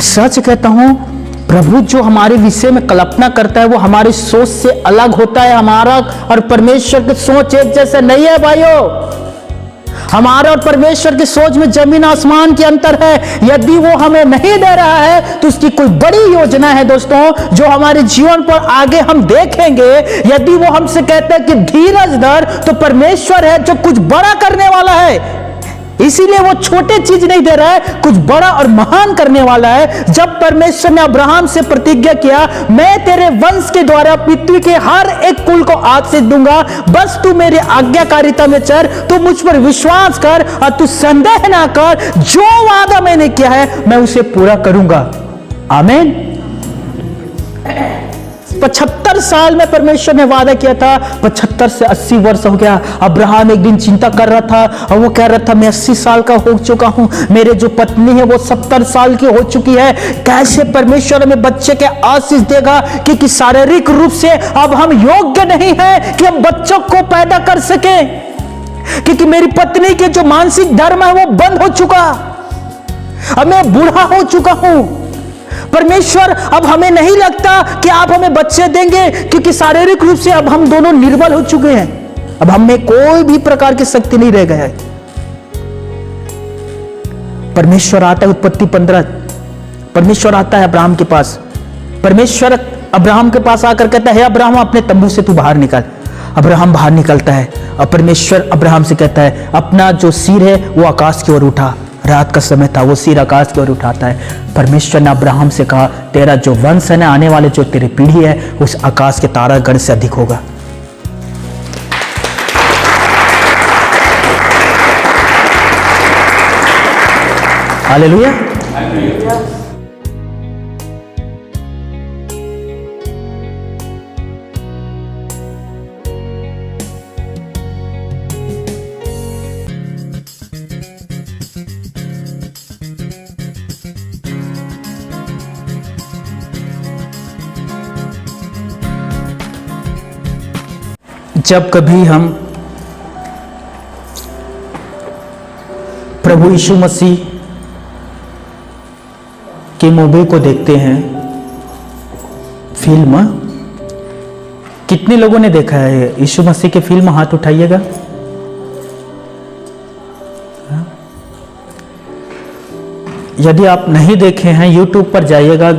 सच कहता हूं, प्रभु जो हमारे विषय में कल्पना करता है वो हमारी सोच से अलग होता है। हमारा और परमेश्वर की सोच एक जैसे नहीं है भाइयों। हमारा और परमेश्वर की सोच में जमीन आसमान के अंतर है। यदि वो हमें नहीं दे रहा है तो उसकी कोई बड़ी योजना है दोस्तों, जो हमारे जीवन पर आगे हम देखेंगे। यदि वो हमसे कहता है कि धीरज धर, तो परमेश्वर है जो कुछ बड़ा करने वाला है। इसीलिए वो छोटे चीज नहीं दे रहा है, कुछ बड़ा और महान करने वाला है। जब परमेश्वर ने अब्राहम से प्रतिज्ञा किया, मैं तेरे वंश के द्वारा पृथ्वी के हर एक कुल को आशीष दूंगा, बस तू मेरे आज्ञाकारिता में चल, तू मुझ पर विश्वास कर और तू संदेह ना कर, जो वादा मैंने किया है मैं उसे पूरा करूंगा। आमीन। 75 साल में परमेश्वर ने वादा किया था, 75 से 80 वर्ष हो गया। अब्राहम एक दिन चिंता कर रहा था और वो कह रहा था, मैं 80 साल का हो चुका हूं, मेरे जो पत्नी है वो 70 साल की हो चुकी है, कैसे परमेश्वर हमें बच्चे के आशीष देगा? क्योंकि शारीरिक रूप से अब हम योग्य नहीं है कि हम बच्चों को पैदा कर सके, क्योंकि मेरी पत्नी के जो मानसिक धर्म है वो बंद हो चुका, अब मैं बूढ़ा हो चुका हूं। परमेश्वर अब हमें नहीं लगता कि आप हमें बच्चे देंगे, क्योंकि शारीरिक रूप से अब हम दोनों निर्बल हो चुके हैं, अब हम में कोई भी प्रकार की शक्ति नहीं रह गया है। परमेश्वर आता है, उत्पत्ति 15, परमेश्वर आता है अब्राहम के पास। परमेश्वर अब्राहम के पास आकर कहता है, अब्राहम अपने तंबू से तू बाहर निकल। अब्राहम बाहर निकलता है और परमेश्वर अब्राहम से कहता है, अपना जो सिर है वो आकाश की ओर उठा। रात का समय था, वो सिर आकाश की ओर उठाता है। परमेश्वर ने अब्राहम से कहा, तेरा जो वंश है ना, आने वाले जो तेरी पीढ़ी है, उस आकाश के तारागण से अधिक होगा। हालेलुया। जब कभी हम प्रभु यीशु मसीह की मूवी को देखते हैं, फिल्म, कितने लोगों ने देखा है यीशु मसीह की फिल्म? हाथ उठाइएगा। यदि आप नहीं देखे हैं, यूट्यूब पर जाइएगा,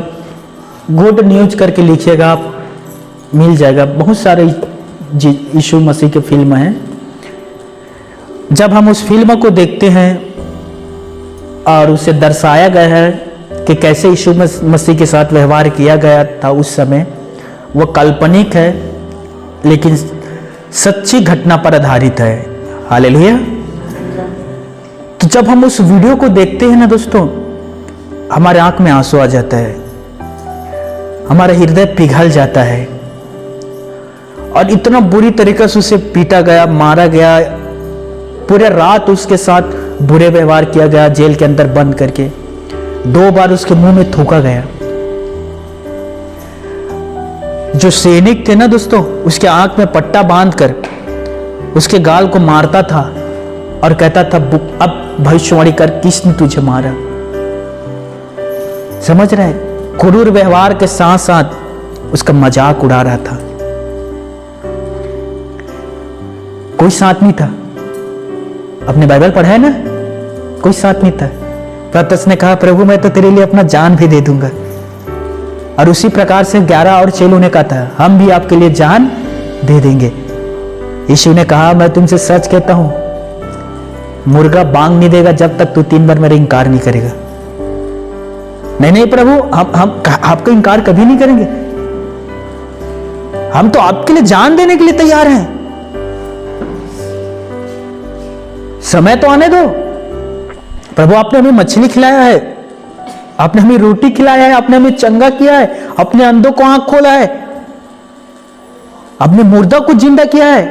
गुड न्यूज करके लिखिएगा, आप मिल जाएगा। बहुत सारे यीशु मसीह की फिल्म है। जब हम उस फिल्म को देखते हैं और उसे दर्शाया गया है कि कैसे यीशु मसीह के साथ व्यवहार किया गया था उस समय, वो काल्पनिक है लेकिन सच्ची घटना पर आधारित है। हालेलुया। तो जब हम उस वीडियो को देखते हैं ना दोस्तों, हमारे आंख में आंसू आ जाता है, हमारा हृदय पिघल जाता है। और इतना बुरी तरीके से उसे पीटा गया, मारा गया, पूरे रात उसके साथ बुरे व्यवहार किया गया, जेल के अंदर बंद करके 2 बार उसके मुंह में थूका गया। जो सैनिक थे ना दोस्तों, उसके आंख में पट्टा बांधकर उसके गाल को मारता था और कहता था, अब भविष्यवाणी कर, किसने तुझे मारा? समझ रहे? क्रूर व्यवहार के साथ साथ उसका मजाक उड़ा रहा था। कोई साथ नहीं था। अपने बाइबल पढ़ा है ना, कोई साथ नहीं था। पतरस ने कहा, प्रभु मैं तो तेरे लिए अपना जान भी दे दूंगा। और उसी प्रकार से 11 और चेलों ने कहा था, हम भी आपके लिए जान दे देंगे। यीशु ने कहा, मैं तुमसे सच कहता हूं, मुर्गा बांग नहीं देगा जब तक तू 3 बार मेरा इंकार नहीं करेगा। नहीं प्रभु, हम आपका इंकार कभी नहीं करेंगे, हम तो आपके लिए जान देने के लिए तैयार हैं। समय तो आने दो। प्रभु आपने हमें मछली खिलाया है, आपने हमें रोटी खिलाया है, आपने हमें चंगा किया है, अपने अंधों को आंख खोला है, आपने मुर्दा को जिंदा किया है।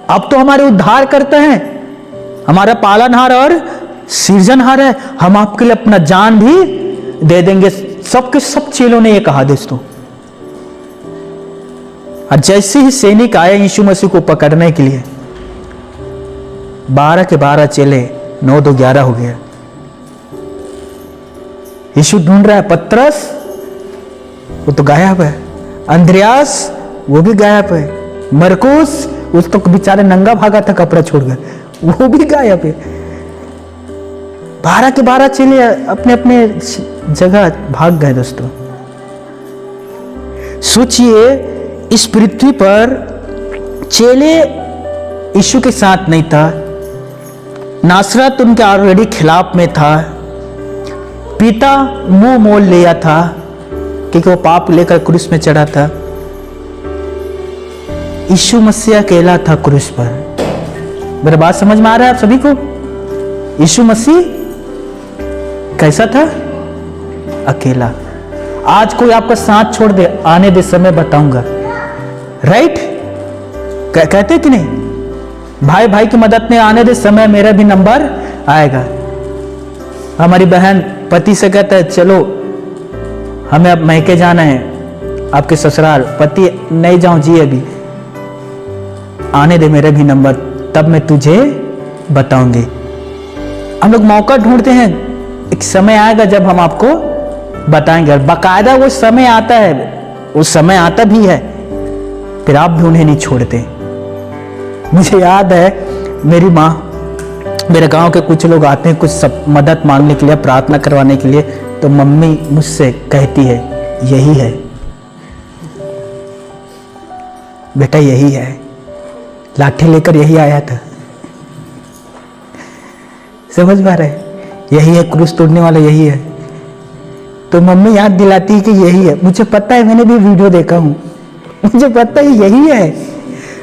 आप तो हमारे उद्धार करते हैं, हमारा पालनहार और सृजनहार है। हम आपके लिए अपना जान भी दे देंगे। सबके सब चेलों ने यह कहा दोस्तों। और जैसे ही सैनिक आए यीशु मसीह को पकड़ने के लिए, 12 के 12 चेले, 9 2 11 हो गया। यीशु ढूंढ रहा है। पतरस वो तो गायब है, अंद्रयास वो भी गायब है, मरकुस उस तो बेचारे नंगा भागा था कपड़ा छोड़कर, वो भी गायब है। 12 के 12 चेले अपने अपने जगह भाग गए। दोस्तों सोचिए, इस पृथ्वी पर चेले यीशु के साथ नहीं था, नासरत उनके ऑलरेडी खिलाफ में था, पिता मुंह मोल लिया था क्योंकि वो पाप लेकर क्रूस में चढ़ा था। यीशु मसीह अकेला था क्रूस पर। मेरा बात समझ में आ रहा है आप सभी को? यीशु मसीह कैसा था? अकेला। आज कोई आपका साथ छोड़ दे, आने दे समय बताऊंगा, राइट? कहते कि नहीं, भाई भाई की मदद में आने दे समय मेरा भी नंबर आएगा। हमारी बहन पति से कहता है चलो हमें अब मैके जाना है आपके ससुराल, पति नहीं जाऊं जी अभी, आने दे मेरा भी नंबर तब मैं तुझे बताऊंगी। हम लोग मौका ढूंढते हैं, एक समय आएगा जब हम आपको बताएंगे, और बाकायदा वो समय आता है, वो समय आता भी है, फिर आप भी उन्हें नहीं छोड़ते। मुझे याद है मेरी माँ, मेरे गांव के कुछ लोग आते हैं कुछ सब मदद मांगने के लिए, प्रार्थना करवाने के लिए, तो मम्मी मुझसे कहती है यही है बेटा, यही है, लाठी लेकर यही आया था। समझ पा रहे? यही है क्रूस तोड़ने वाला, यही है। तो मम्मी याद दिलाती है कि यही है। मुझे पता है, मैंने भी वीडियो देखा हूं, मुझे पता है यही है,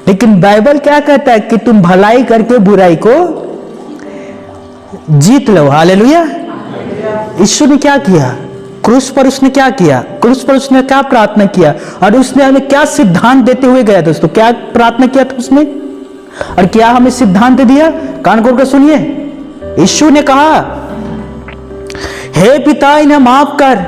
लेकिन बाइबल क्या कहता है कि तुम भलाई करके बुराई को जीत लो। हालेलुया। यीशु ने क्या किया क्रूस पर? उसने क्या किया क्रूस पर? उसने क्या प्रार्थना किया और उसने हमें क्या सिद्धांत देते हुए गया? दोस्तों क्या प्रार्थना किया था उसने और क्या हमें सिद्धांत दिया? कान खोल कर सुनिए। यीशु ने कहा, हे पिता इन्हें माफ कर,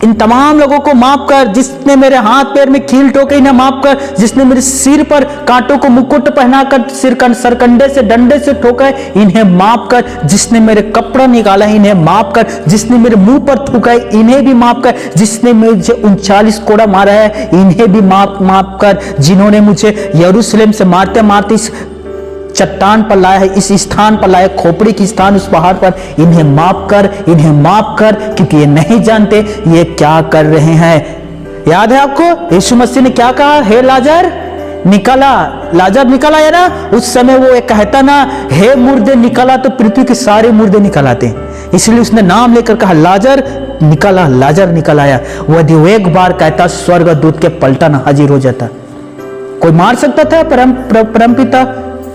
इन तमाम लोगों को माफ कर, जिसने मेरे हाथ पैर में कील ठोके इन्हें माफ कर, जिसने मेरे सिर पर कांटों को मुकुट पहनाकर सरकंडे से डंडे से ठोका है इन्हें माफ कर, जिसने मेरे कपड़ा निकाला है इन्हें माफ कर, जिसने मेरे मुंह पर थूका है इन्हें भी माफ कर, जिसने मुझे 39 कोड़ा मारा है इन्हें भी माफ कर, जिन्होंने मुझे यरूशलेम से मारते मारते इस चट्टान पर लाया है, इस स्थान पर लाया, खोपड़ी की स्थान उस पहाड़ पर, इन्हें माफ कर, इन्हें माफ कर, क्योंकि ये नहीं जानते ये क्या कर रहे हैं। याद है आपको यीशु मसीह ने क्या कहा? हे लाजर निकला, लाजर निकला है ना। उस समय वो एक कहता ना, हे मुर्दे निकला, तो पृथ्वी के सारे मुर्दे निकल आते, इसलिए उसने नाम लेकर कहा लाजर निकला, लाजर निकल आया। वो एक बार कहता स्वर्ग दूत के पलटन हाजिर हो जाता। कोई मार सकता था परम पिता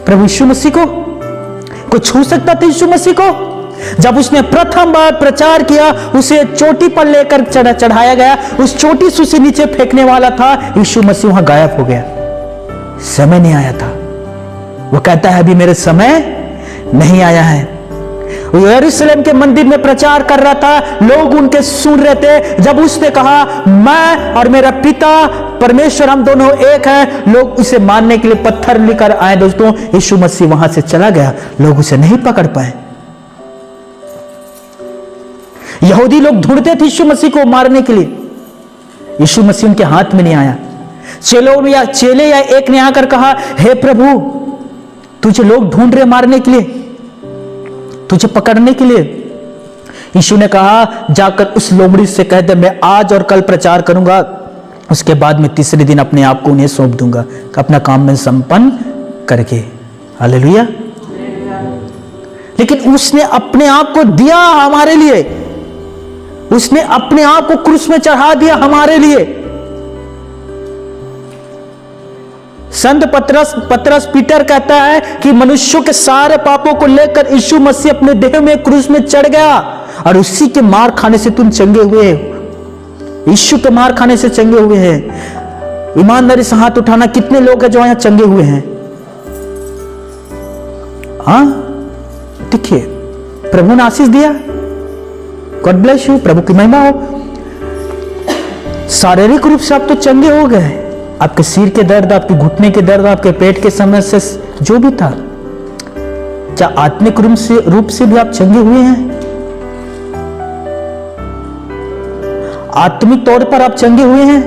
प्रभु यीशु मसीह को? कोई छू सकता था यीशु मसीह को? जब उसने प्रथम बार प्रचार किया, उसे चोटी पर लेकर चढ़ाया गया, उस चोटी से उसे नीचे फेंकने वाला था, यीशु मसीह वहां गायब हो गया, समय नहीं आया था। वो कहता है अभी मेरे समय नहीं आया है। वो यरूशलेम के मंदिर में प्रचार कर रहा था, लोग उनके सुन रहे थे। जब उसने कहा मैं और मेरा पिता परमेश्वर हम दोनों एक हैं, लोग उसे मारने के लिए पत्थर लेकर आए। दोस्तों यीशु मसीह वहां से चला गया, लोग उसे नहीं पकड़ पाए। यहूदी लोग ढूंढते थे यीशु मसीह को मारने के लिए, यीशु मसीह उनके हाथ में नहीं आया। चेले या एक ने आकर कहा, हे प्रभु तुझे लोग ढूंढ रहे मारने के लिए, तुझे पकड़ने के लिए। यीशु ने कहा जाकर उस लोमड़ी से कह दे मैं आज और कल प्रचार करूंगा, उसके बाद मैं तीसरे दिन अपने आप को उन्हें सौंप दूंगा, अपना काम में संपन्न करके। हालेलुया। लेकिन उसने अपने आप को दिया हमारे लिए, उसने अपने आप को क्रूस में चढ़ा दिया हमारे लिए। संत पतरस पीटर कहता है कि मनुष्यों के सारे पापों को लेकर यीशु मसीह अपने देह में क्रूस में चढ़ गया और उसी के मार खाने से तुम चंगे हुए हो। यीशु के मार खाने से चंगे हुए हैं। ईमानदारी से हाथ उठाना, कितने लोग हैं जो यहां चंगे हुए हैं? हाँ देखिए, प्रभु ने आशीष दिया, गॉड ब्लेस यू, प्रभु की महिमा हो। शारीरिक रूप से आप तो चंगे हो गए, आपके सिर के दर्द, आपके घुटने के दर्द, आपके पेट के समस्या जो भी था, क्या आत्मिक रूप से भी आप चंगे हुए हैं? आत्मिक तौर पर आप चंगे हुए हैं?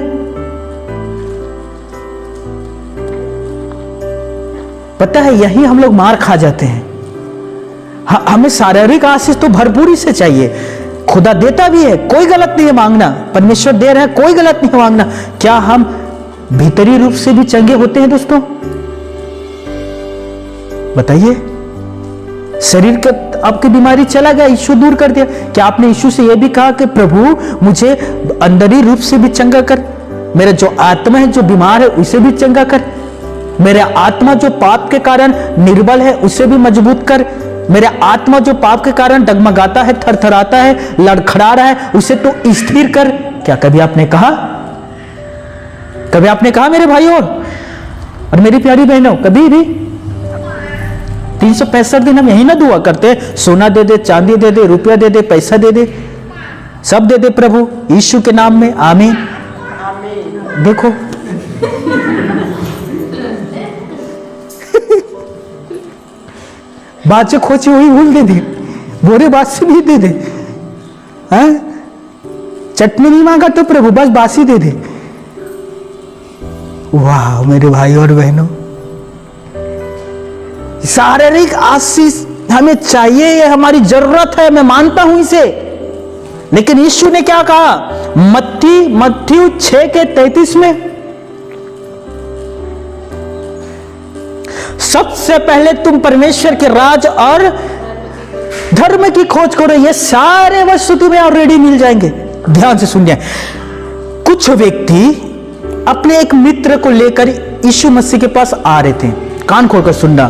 पता है, यही हम लोग मार खा जाते हैं। हमें शारीरिक आशीष तो भरपूरी से चाहिए, खुदा देता भी है, कोई गलत नहीं है मांगना, परमेश्वर दे रहा है, कोई गलत नहीं है मांगना। क्या हम भीतरी रूप से भी चंगे होते हैं दोस्तों? बताइए। शरीर का आपकी बीमारी चला गया, यीशु दूर कर दिया। क्या आपने यीशु से यह भी कहा कि प्रभु मुझे अंदरी रूप से भी चंगा कर, मेरा जो आत्मा है जो बीमार है उसे भी चंगा कर, मेरा आत्मा जो पाप के कारण निर्बल है उसे भी मजबूत कर, मेरा आत्मा जो पाप के कारण डगमगाता है, थरथराता है, लड़खड़ा रहा है, उसे तो स्थिर कर। क्या कभी आपने कहा? कभी आपने कहा मेरे भाइयों और मेरी प्यारी बहनों? कभी भी? 365 दिन हम यही ना दुआ करते, सोना दे दे, चांदी दे दे, रुपया दे दे, पैसा दे दे, सब दे दे प्रभु यीशु के नाम में, आमीन। देखो बाचे खोची हुई भूल दे दे, बोरे बासी भी दे दे, चटनी नहीं मांगा तो प्रभु बस बासी दे दे। वाह मेरे भाई और बहनों, शारीरिक आशीष हमें चाहिए, ये हमारी जरूरत है, मैं मानता हूं इसे। लेकिन यीशु ने क्या कहा मत्ती 6:33 में, सबसे पहले तुम परमेश्वर के राज और धर्म की खोज करो, ये सारे वस्तु तुम्हें ऑलरेडी मिल जाएंगे। ध्यान से सुनिए, कुछ व्यक्ति अपने एक मित्र को लेकर यीशु मसीह के पास आ रहे थे। कान खोलकर सुनना,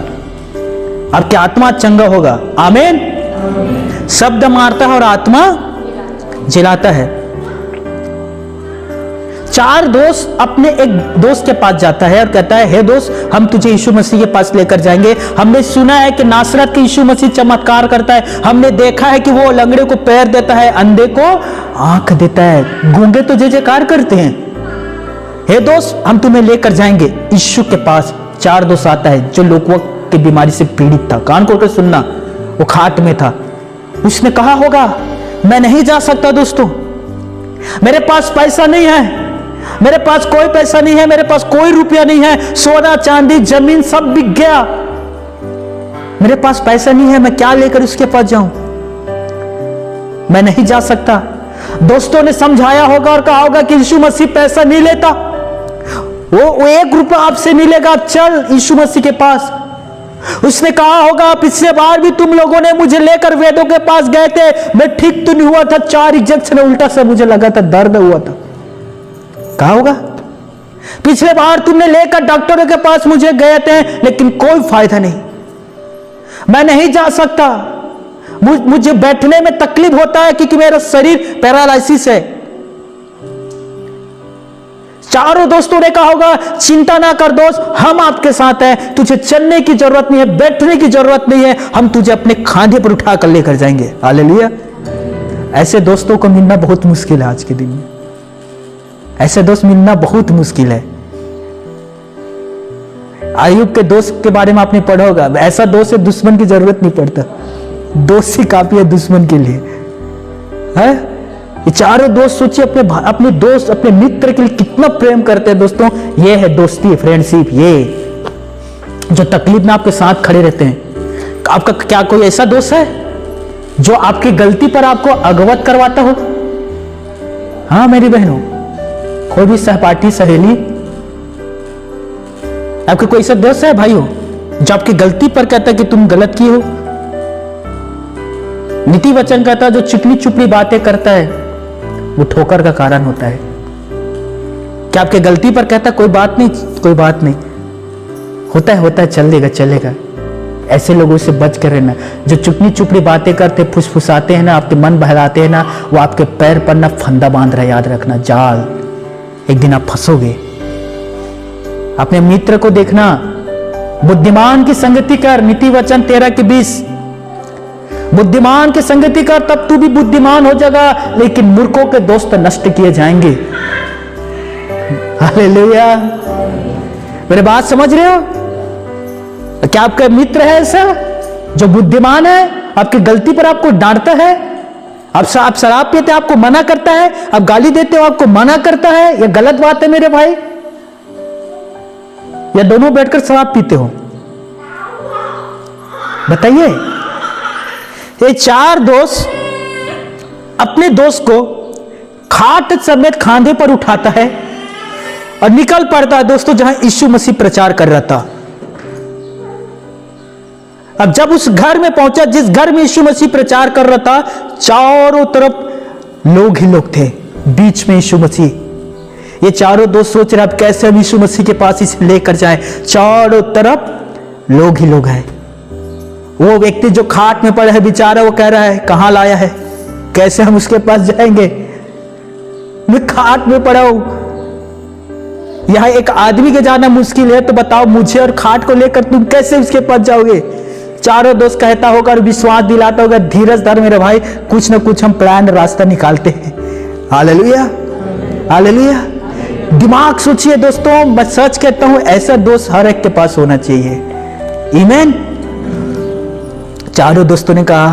आपकी आत्मा चंगा होगा, आमीन। शब्द मारता है और आत्मा जिलाता है। 4 दोस्त अपने एक दोस्त के पास जाता है और कहता है, हे दोस्त, हम तुझे यीशु मसीह के पास लेकर जाएंगे। हमने सुना है कि नासरत के यीशु मसीह चमत्कार करता है, हमने देखा है कि वो लंगड़े को पैर देता है, अंधे को आंख देता है, गूंगे तो जय जयकार करते हैं। हे दोस्त, हम तुम्हें लेकर जाएंगे यीशु के पास। 4 दोस्त आता है जो लोकवक की बीमारी से पीड़ित था। कान खोलकर सुनना, वो खाट में था। उसने कहा होगा, मैं नहीं जा सकता दोस्तों, मेरे पास पैसा नहीं है, मेरे पास कोई पैसा नहीं है, मेरे पास कोई रुपया नहीं है, सोना चांदी जमीन सब बिक गया, मेरे पास पैसा नहीं है, मैं क्या लेकर उसके पास जाऊं, मैं नहीं जा सकता। दोस्तों ने समझाया होगा और कहा होगा कि यीशु मसीह पैसा नहीं लेता, वो 1 रुपया आपसे नहीं लेगा, चल यीशु मसीह के पास। उसने कहा होगा, पिछले बार भी तुम लोगों ने मुझे लेकर वेदों के पास गए थे, मैं ठीक तो नहीं हुआ था, 4 इंजेक्शन उल्टा से मुझे लगा था, दर्द हुआ था। कहा होगा, पिछले बार तुमने लेकर डॉक्टरों के पास मुझे गए थे, लेकिन कोई फायदा नहीं, मैं नहीं जा सकता, मुझे बैठने में तकलीफ होता है क्योंकि मेरा शरीर पैरालिसिस है। 4 दोस्तों ने कहा होगा, चिंता ना कर दोस्त, हम आपके साथ हैं, तुझे चलने की जरूरत नहीं है, बैठने की जरूरत नहीं है, हम तुझे अपने खांधे पर उठाकर लेकर जाएंगे। हालेलुया। ऐसे दोस्तों को मिलना बहुत मुश्किल है आज के दिन में, ऐसे दोस्त मिलना बहुत मुश्किल है। आयुब के दोस्त के बारे में आपने पढ़ा होगा, ऐसा दोस्त है दुश्मन की जरूरत नहीं पड़ता, दोस्त ही काफी है दुश्मन के लिए, है? ये 4 दोस्त सोचिए, अपने दोस्त, अपने मित्र के लिए कितना प्रेम करते हैं दोस्तों। ये है दोस्ती, फ्रेंडशिप, ये जो तकलीफ में आपके साथ खड़े रहते हैं। आपका क्या कोई ऐसा दोस्त है जो आपकी गलती पर आपको अवगत करवाता हो? हाँ मेरी बहनों, कोई भी सहपाठी, सहेली, आपके कोई ऐसा दोस्त है भाइयों जो आपकी गलती पर कहता है कि तुम गलत किए हो? नीति वचन कहता है, जो चिकनी चुपड़ी बातें करता है वो ठोकर का कारण होता है। क्या आपके गलती पर कहता कोई बात नहीं, कोई बात नहीं, होता है, चलेगा चलेगा। ऐसे लोगों से बच कर रहना, जो चिकनी चुपड़ी बातें करते, फुसफुसाते हैं ना, आपके मन बहलाते हैं ना, वो आपके पैर पर ना फंदा बांध रहा है, याद रखना, जाल, एक दिन आप फंसोगे। अपने मित्र को देखना, बुद्धिमान की संगति कर, नीति वचन 13:20, बुद्धिमान की संगति कर तब तू भी बुद्धिमान हो जाएगा, लेकिन मूर्खों के दोस्त नष्ट किए जाएंगे। हालेलुया। मेरी बात समझ रहे हो? क्या आपका मित्र है ऐसा जो बुद्धिमान है, आपकी गलती पर आपको डांटता है, आप शराब पीते आपको मना करता है, आप गाली देते हो आपको मना करता है, यह गलत बात है मेरे भाई? या दोनों बैठकर शराब पीते हो? बताइए। ये 4 दोस्त अपने दोस्त को खाट समेत खांधे पर उठाता है और निकल पड़ता है दोस्तों जहां यीशु मसीह प्रचार कर रहा था। अब जब उस घर में पहुंचा जिस घर में यीशु मसीह प्रचार कर रहा था, चारों तरफ लोग ही लोग थे, बीच में यीशु मसीह। ये चारों दोस्त सोच रहे अब कैसे हम यीशु मसीह के पास इसे लेकर जाएं। चारों तरफ लोग ही लोग हैं। वो व्यक्ति जो खाट में पड़ा है बेचारा, वो कह रहा है कहां लाया है, कैसे हम उसके पास जाएंगे, मैं खाट में पड़ा हूं, यहां एक आदमी के जाना मुश्किल है, तो बताओ मुझे और खाट को लेकर तुम कैसे उसके पास जाओगे? चारों दोस्त कहता होगा और विश्वास दिलाता होगा, धीरज धर मेरे भाई, कुछ ना कुछ हम प्लान रास्ता निकालते हैं। Hallelujah, hallelujah. दिमाग सोचिए दोस्तों, मैं सच कहता हूं ऐसा दोस्त हर एक के पास होना चाहिए। आमीन। चारों दोस्तों ने कहा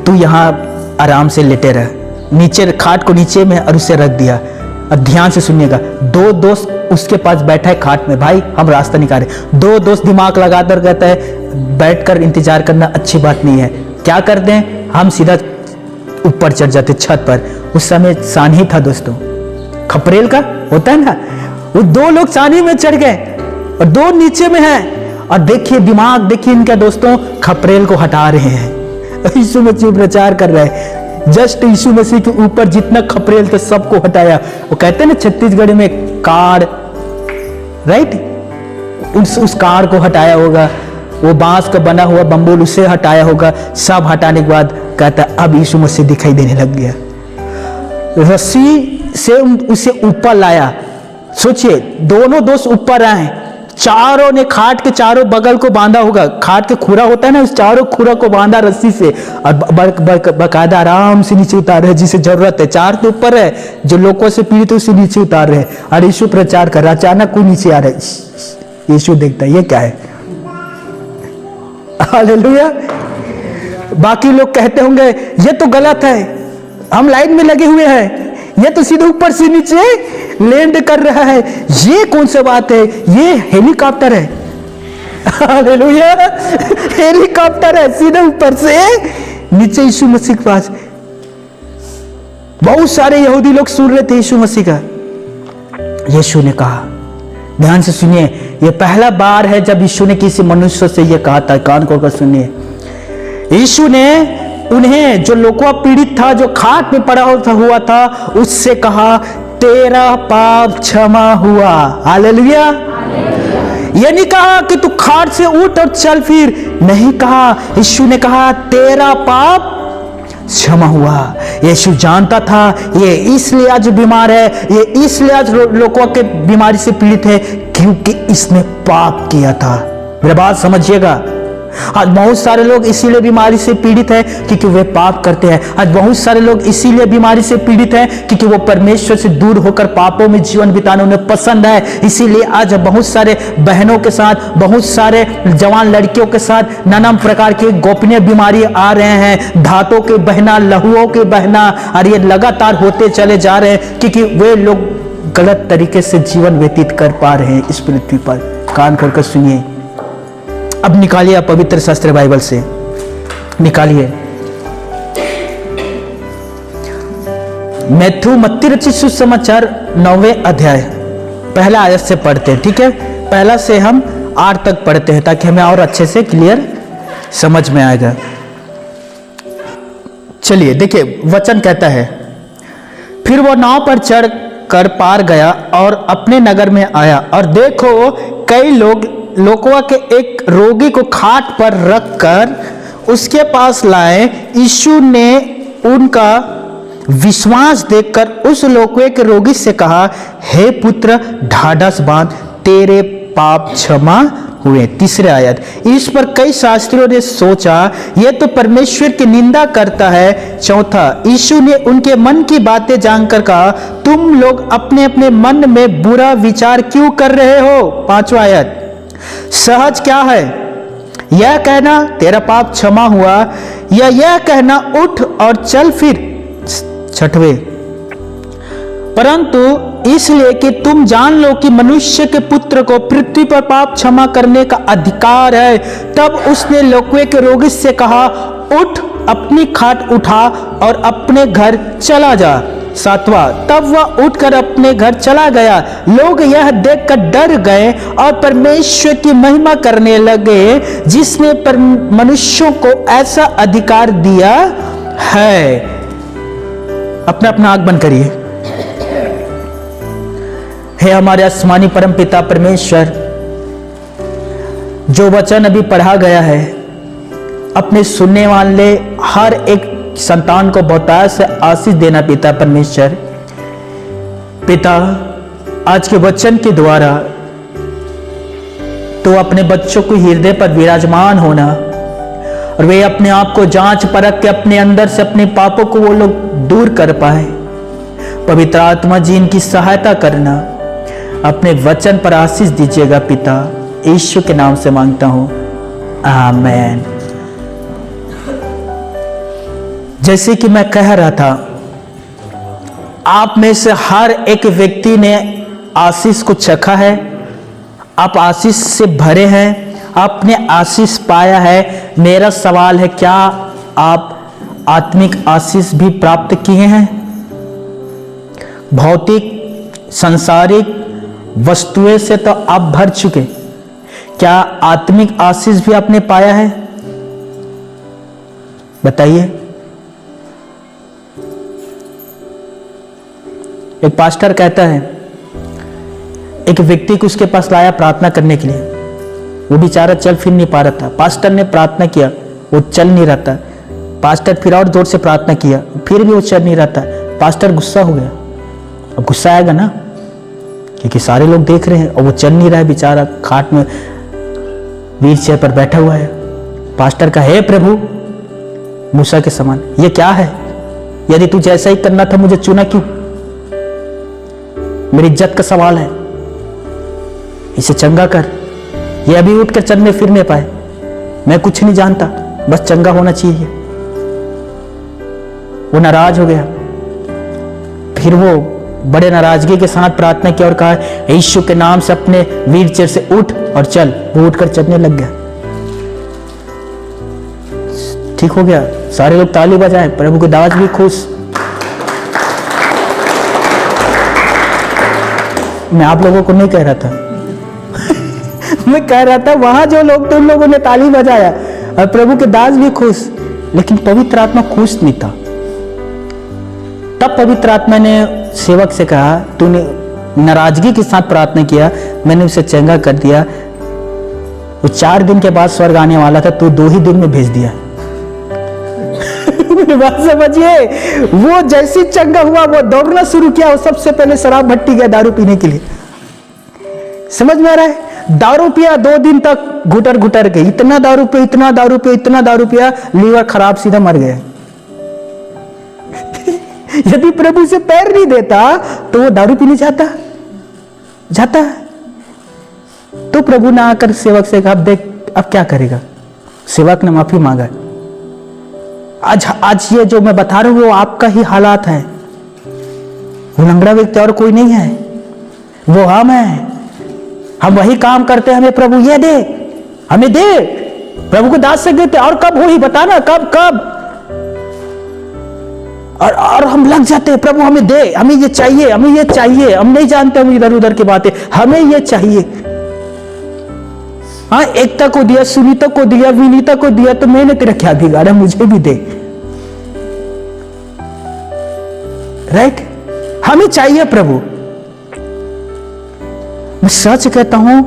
तू यहां आराम से लेटे रह, नीचे खाट को नीचे में और उसे रख दिया। अब ध्यान से सुनिएगा, 2 दोस्त उसके पास बैठा है खाट में, भाई हम रास्ता निकाले। 2 दोस्त दिमाग लगाकर कहता है बैठकर इंतजार करना अच्छी बात नहीं है, क्या करते हैं हम सीधा ऊपर चढ़ जाते छत पर। उस समय सानी था दोस्तों, खपरेल का होता है ना, वो 2 लोग सानी में चढ़ गए और 2 नीचे में हैं। और देखिए दिमाग देखिए इनका दोस्तों, खपरेल को हटा रहे हैं। यीशु मसीह प्रचार कर रहे हैं, जस्ट यीशु मसीह के ऊपर जितना खपरेल था सबको हटाया। वो कहते हैं ना छत्तीसगढ़ में कार, राइट, उस कार को हटाया होगा, वो बांस का बना हुआ बम्बूल उसे हटाया होगा। सब हटाने के बाद कहता है अब यीशु मसीह दिखाई देने लग गया। रस्सी से उसे ऊपर लाया। सोचिए दोनों दोस्त ऊपर आए, चारों ने खाट के चारों बगल को बांधा होगा, खाट के खुरा होता है ना, उस चारों खुरा को बांधा रस्सी से और बकायदा आराम से नीचे उतार रहे जिसे जरूरत है। 4 तो ऊपर है, जो लोगों से पीड़ित है उसे नीचे उतार रहे और यीशु प्रचार कर रहा। अचानक कोई नीचे आ रहा है, यीशु देखता है ये क्या है। हालेलुया। बाकी लोग कहते होंगे ये तो गलत है, हम लाइन में लगे हुए हैं, ये तो सीधे ऊपर से नीचे लैंड कर रहा है, ये कौन सा बात है, ये हेलीकॉप्टर है। हालेलुया, हेलीकॉप्टर है, सीधे ऊपर से नीचे यीशु मसीह के पास। बहुत सारे यहूदी लोग सुन रहे थे यीशु मसीह का। यीशु ने कहा, ध्यान से सुनिए, यह पहला बार है जब यीशु ने किसी मनुष्य से यह कहा था, कान खोलकर सुनिए। यीशु ने उन्हें जो लोगों पीड़ित था, जो खाट में पड़ा हुआ था, उससे कहा तेरा पाप क्षमा हुआ। हालेलुया। ये नहीं कहा कि तू खाट से उठ और चल फिर, नहीं कहा। यीशु ने कहा तेरा पाप क्षमा हुआ। यीशु जानता था ये इसलिए आज बीमार है, ये इसलिए आज लोगों के बीमारी से पीड़ित है क्योंकि इसने पाप किया था। मेरी बात समझिएगा, आज बहुत सारे लोग इसीलिए बीमारी से पीड़ित हैं क्योंकि वे पाप करते हैं। आज बहुत सारे लोग इसीलिए बीमारी से पीड़ित हैं क्योंकि वो परमेश्वर से दूर होकर पापों में जीवन बिताना उन्हें पसंद है। इसीलिए आज बहुत सारे बहनों के साथ, बहुत सारे जवान लड़कियों के साथ नाना प्रकार की गोपनीय बीमारी आ रहे हैं, धातों के बहना, लहूओं के बहना, और ये लगातार होते चले जा रहे हैं क्योंकि वे लोग गलत तरीके से जीवन व्यतीत कर पा रहे हैं इस पृथ्वी पर। कान खोलकर सुनिए। अब निकालिए आप पवित्र शास्त्र बाइबल से, निकालिए मैथ्यू मत्ती रचित सुसमाचार 9वें अध्याय पहला आयत से पढ़ते हैं, ठीक है। पहला से हम 8 तक पढ़ते हैं ताकि हमें और अच्छे से क्लियर समझ में आएगा। चलिए देखिए, वचन कहता है, फिर वो नाव पर चढ़ कर पार गया और अपने नगर में आया, और देखो कई लोगों के एक रोगी को खाट पर रखकर उसके पास लाए। यीशु ने उनका विश्वास देखकर उस लोगों के रोगी से कहा, हे पुत्र ढाढ़स बांध, तेरे पाप क्षमा हुए। तीसरे आयत, इस पर कई शास्त्रियों ने सोचा यह तो परमेश्वर की निंदा करता है। चौथा, यीशु ने उनके मन की बातें जानकर कहा, तुम लोग अपने अपने मन में बुरा विचार क्यों कर रहे हो। पांचवा आयत, सहज क्या है, यह कहना तेरा पाप क्षमा हुआ, या यह कहना उठ और चल फिर। छठवें, परंतु इसलिए कि तुम जान लो कि मनुष्य के पुत्र को पृथ्वी पर पाप क्षमा करने का अधिकार है, तब उसने लकवे के रोगी से कहा, उठ, अपनी खाट उठा और अपने घर चला जा। सातवां, तब वह उठकर अपने घर चला गया। लोग यह देखकर डर गए और परमेश्वर की महिमा करने लगे, जिसने मनुष्यों को ऐसा अधिकार दिया है। अपना अपना आंख बंद करिए। हे हमारे आसमानी परम पिता परमेश्वर, जो वचन अभी पढ़ा गया है, अपने सुनने वाले हर एक संतान को बहुतायत से आशीष देना पिता परमेश्वर। पिता, आज के वचन के द्वारा तो अपने बच्चों को हृदय पर विराजमान होना और वे अपने आप को जांच परख के अपने अंदर से अपने पापों को वो लोग दूर कर पाए। पवित्र आत्मा जी इनकी सहायता करना, अपने वचन पर आशीष दीजिएगा पिता, यीशु के नाम से मांगता हूं, आमीन। जैसे कि मैं कह रहा था, आप में से हर एक व्यक्ति ने आशीष को चखा है, आप आशीष से भरे हैं, आपने आशीष पाया है। मेरा सवाल है, क्या आप आत्मिक आशीष भी प्राप्त किए हैं? भौतिक सांसारिक वस्तुएं से तो आप भर चुके, क्या आत्मिक आशीष भी आपने पाया है? बताइए। एक पास्टर कहता है, एक व्यक्ति को उसके पास लाया प्रार्थना करने के लिए। वो बेचारा चल फिर नहीं पा रहा था। पास्टर ने प्रार्थना किया, वो चल नहीं रहा था। पास्टर फिर और जोर से प्रार्थना किया, फिर भी वो चल नहीं रहा था। पास्टर गुस्सा हो गया। अब गुस्सा आएगा ना, क्योंकि सारे लोग देख रहे हैं और वो चल नहीं रहा है, बेचारा खाट में व्हील चेयर पर बैठा हुआ है। पास्टर का, हे प्रभु, मूसा के समान, ये क्या है? यदि तुझे ऐसा ही करना था, मुझे चुना क्यों? मेरी इज्जत का सवाल है, इसे चंगा कर। ये अभी उठकर चलने फिर नहीं पाए। मैं कुछ नहीं जानता, बस चंगा होना चाहिए। वो नाराज हो गया। फिर वो बड़े नाराजगी के साथ प्रार्थना की और कहा, यीशु के नाम से अपने व्हील चेयर से उठ और चल। वो उठकर चलने लग गया। ठीक हो गया। सारे लोग ताली बजाए, प्रभु के दास भी खुश। मैं आप लोगों को नहीं कह रहा था मैं कह रहा था वहां जो लोग थे उन लोगों ने ताली बजाया और प्रभु के दास भी खुश, लेकिन पवित्र आत्मा खुश नहीं था। तब पवित्र आत्मा ने सेवक से कहा, तूने नाराजगी के साथ प्रार्थना किया, मैंने उसे चंगा कर दिया। वो 4 दिन के बाद स्वर्ग आने वाला था, तू 2 ही दिन में भेज दिया बात समझिए। वो जैसी चंगा हुआ, वो दौड़ना शुरू किया। वो सबसे पहले शराब भट्टी गया दारू पीने के लिए। समझ में आ रहा है? दारू पिया 2 दिन तक घुटर घुटर के, इतना दारू पिया, इतना दारू पिया, इतना दारू पिया, लीवर खराब, सीधा मर गया। यदि प्रभु से पैर नहीं देता तो वो दारू पीने जाता। तो प्रभु ने आकर सेवक से कहा, देख अब क्या करेगा। सेवक ने माफी मांगा। आज ये जो मैं बता रहा हूं वो आपका ही हालात है। वो लंगड़ा व्यक्ति और कोई नहीं है, वो हम हैं। हम वही काम करते हैं, हमें प्रभु ये दे, हमें दे। प्रभु को दास से देते, और कब हो ही बताना, कब और हम लग जाते हैं, प्रभु हमें दे, हमें ये चाहिए, हमें ये चाहिए। हम नहीं जानते, हम इधर उधर की बातें, हमें ये चाहिए। हाँ, एकता को दिया, सुनीता को दिया, विनीता को दिया, तो मैंने तेरा क्या बिगाड़ा, मुझे भी दे। राइट? हमें चाहिए प्रभु। मैं सच कहता हूं,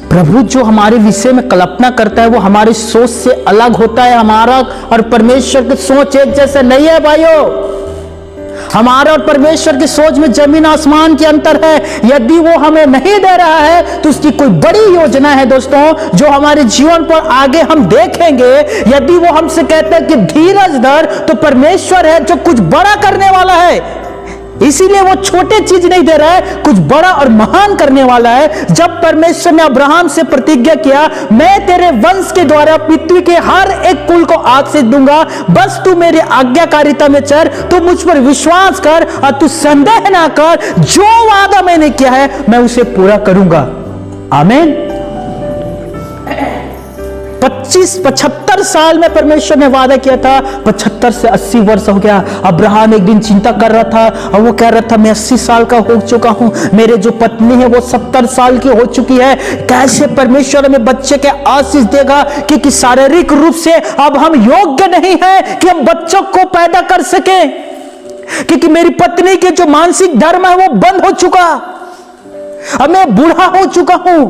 प्रभु जो हमारे विषय में कल्पना करता है वो हमारी सोच से अलग होता है। हमारा और परमेश्वर की सोच एक जैसे नहीं है भाइयों। हमारा और परमेश्वर की सोच में जमीन आसमान के अंतर है। यदि वो हमें नहीं दे रहा है तो उसकी कोई बड़ी योजना है दोस्तों, जो हमारे जीवन पर आगे हम देखेंगे। यदि वो हमसे कहता है कि धीरज धर, तो परमेश्वर है जो कुछ बड़ा करने वाला है। इसीलिए वो छोटे चीज नहीं दे रहा है, कुछ बड़ा और महान करने वाला है। जब परमेश्वर ने अब्राहम से प्रतिज्ञा किया, मैं तेरे वंश के द्वारा पृथ्वी के हर एक कुल को आशीष दूंगा, बस तू मेरे आज्ञाकारिता में चल, तू मुझ पर विश्वास कर और तू संदेह ना कर, जो वादा मैंने किया है मैं उसे पूरा करूंगा। आमीन। 75 साल में परमेश्वर ने वादा किया था, 75 से 80 वर्ष हो गया। अब्राहम एक दिन चिंता कर रहा था और वो कह रहा था, मैं 80 साल का हो चुका हूं, मेरे जो पत्नी है वो 70 साल की हो चुकी है, कैसे परमेश्वर हमें बच्चे के आशीष देगा, क्योंकि शारीरिक रूप से अब हम योग्य नहीं है कि हम बच्चों को पैदा कर सके, क्योंकि मेरी पत्नी के जो मानसिक धर्म है वो बंद हो चुका, अब मैं बूढ़ा हो चुका हूं।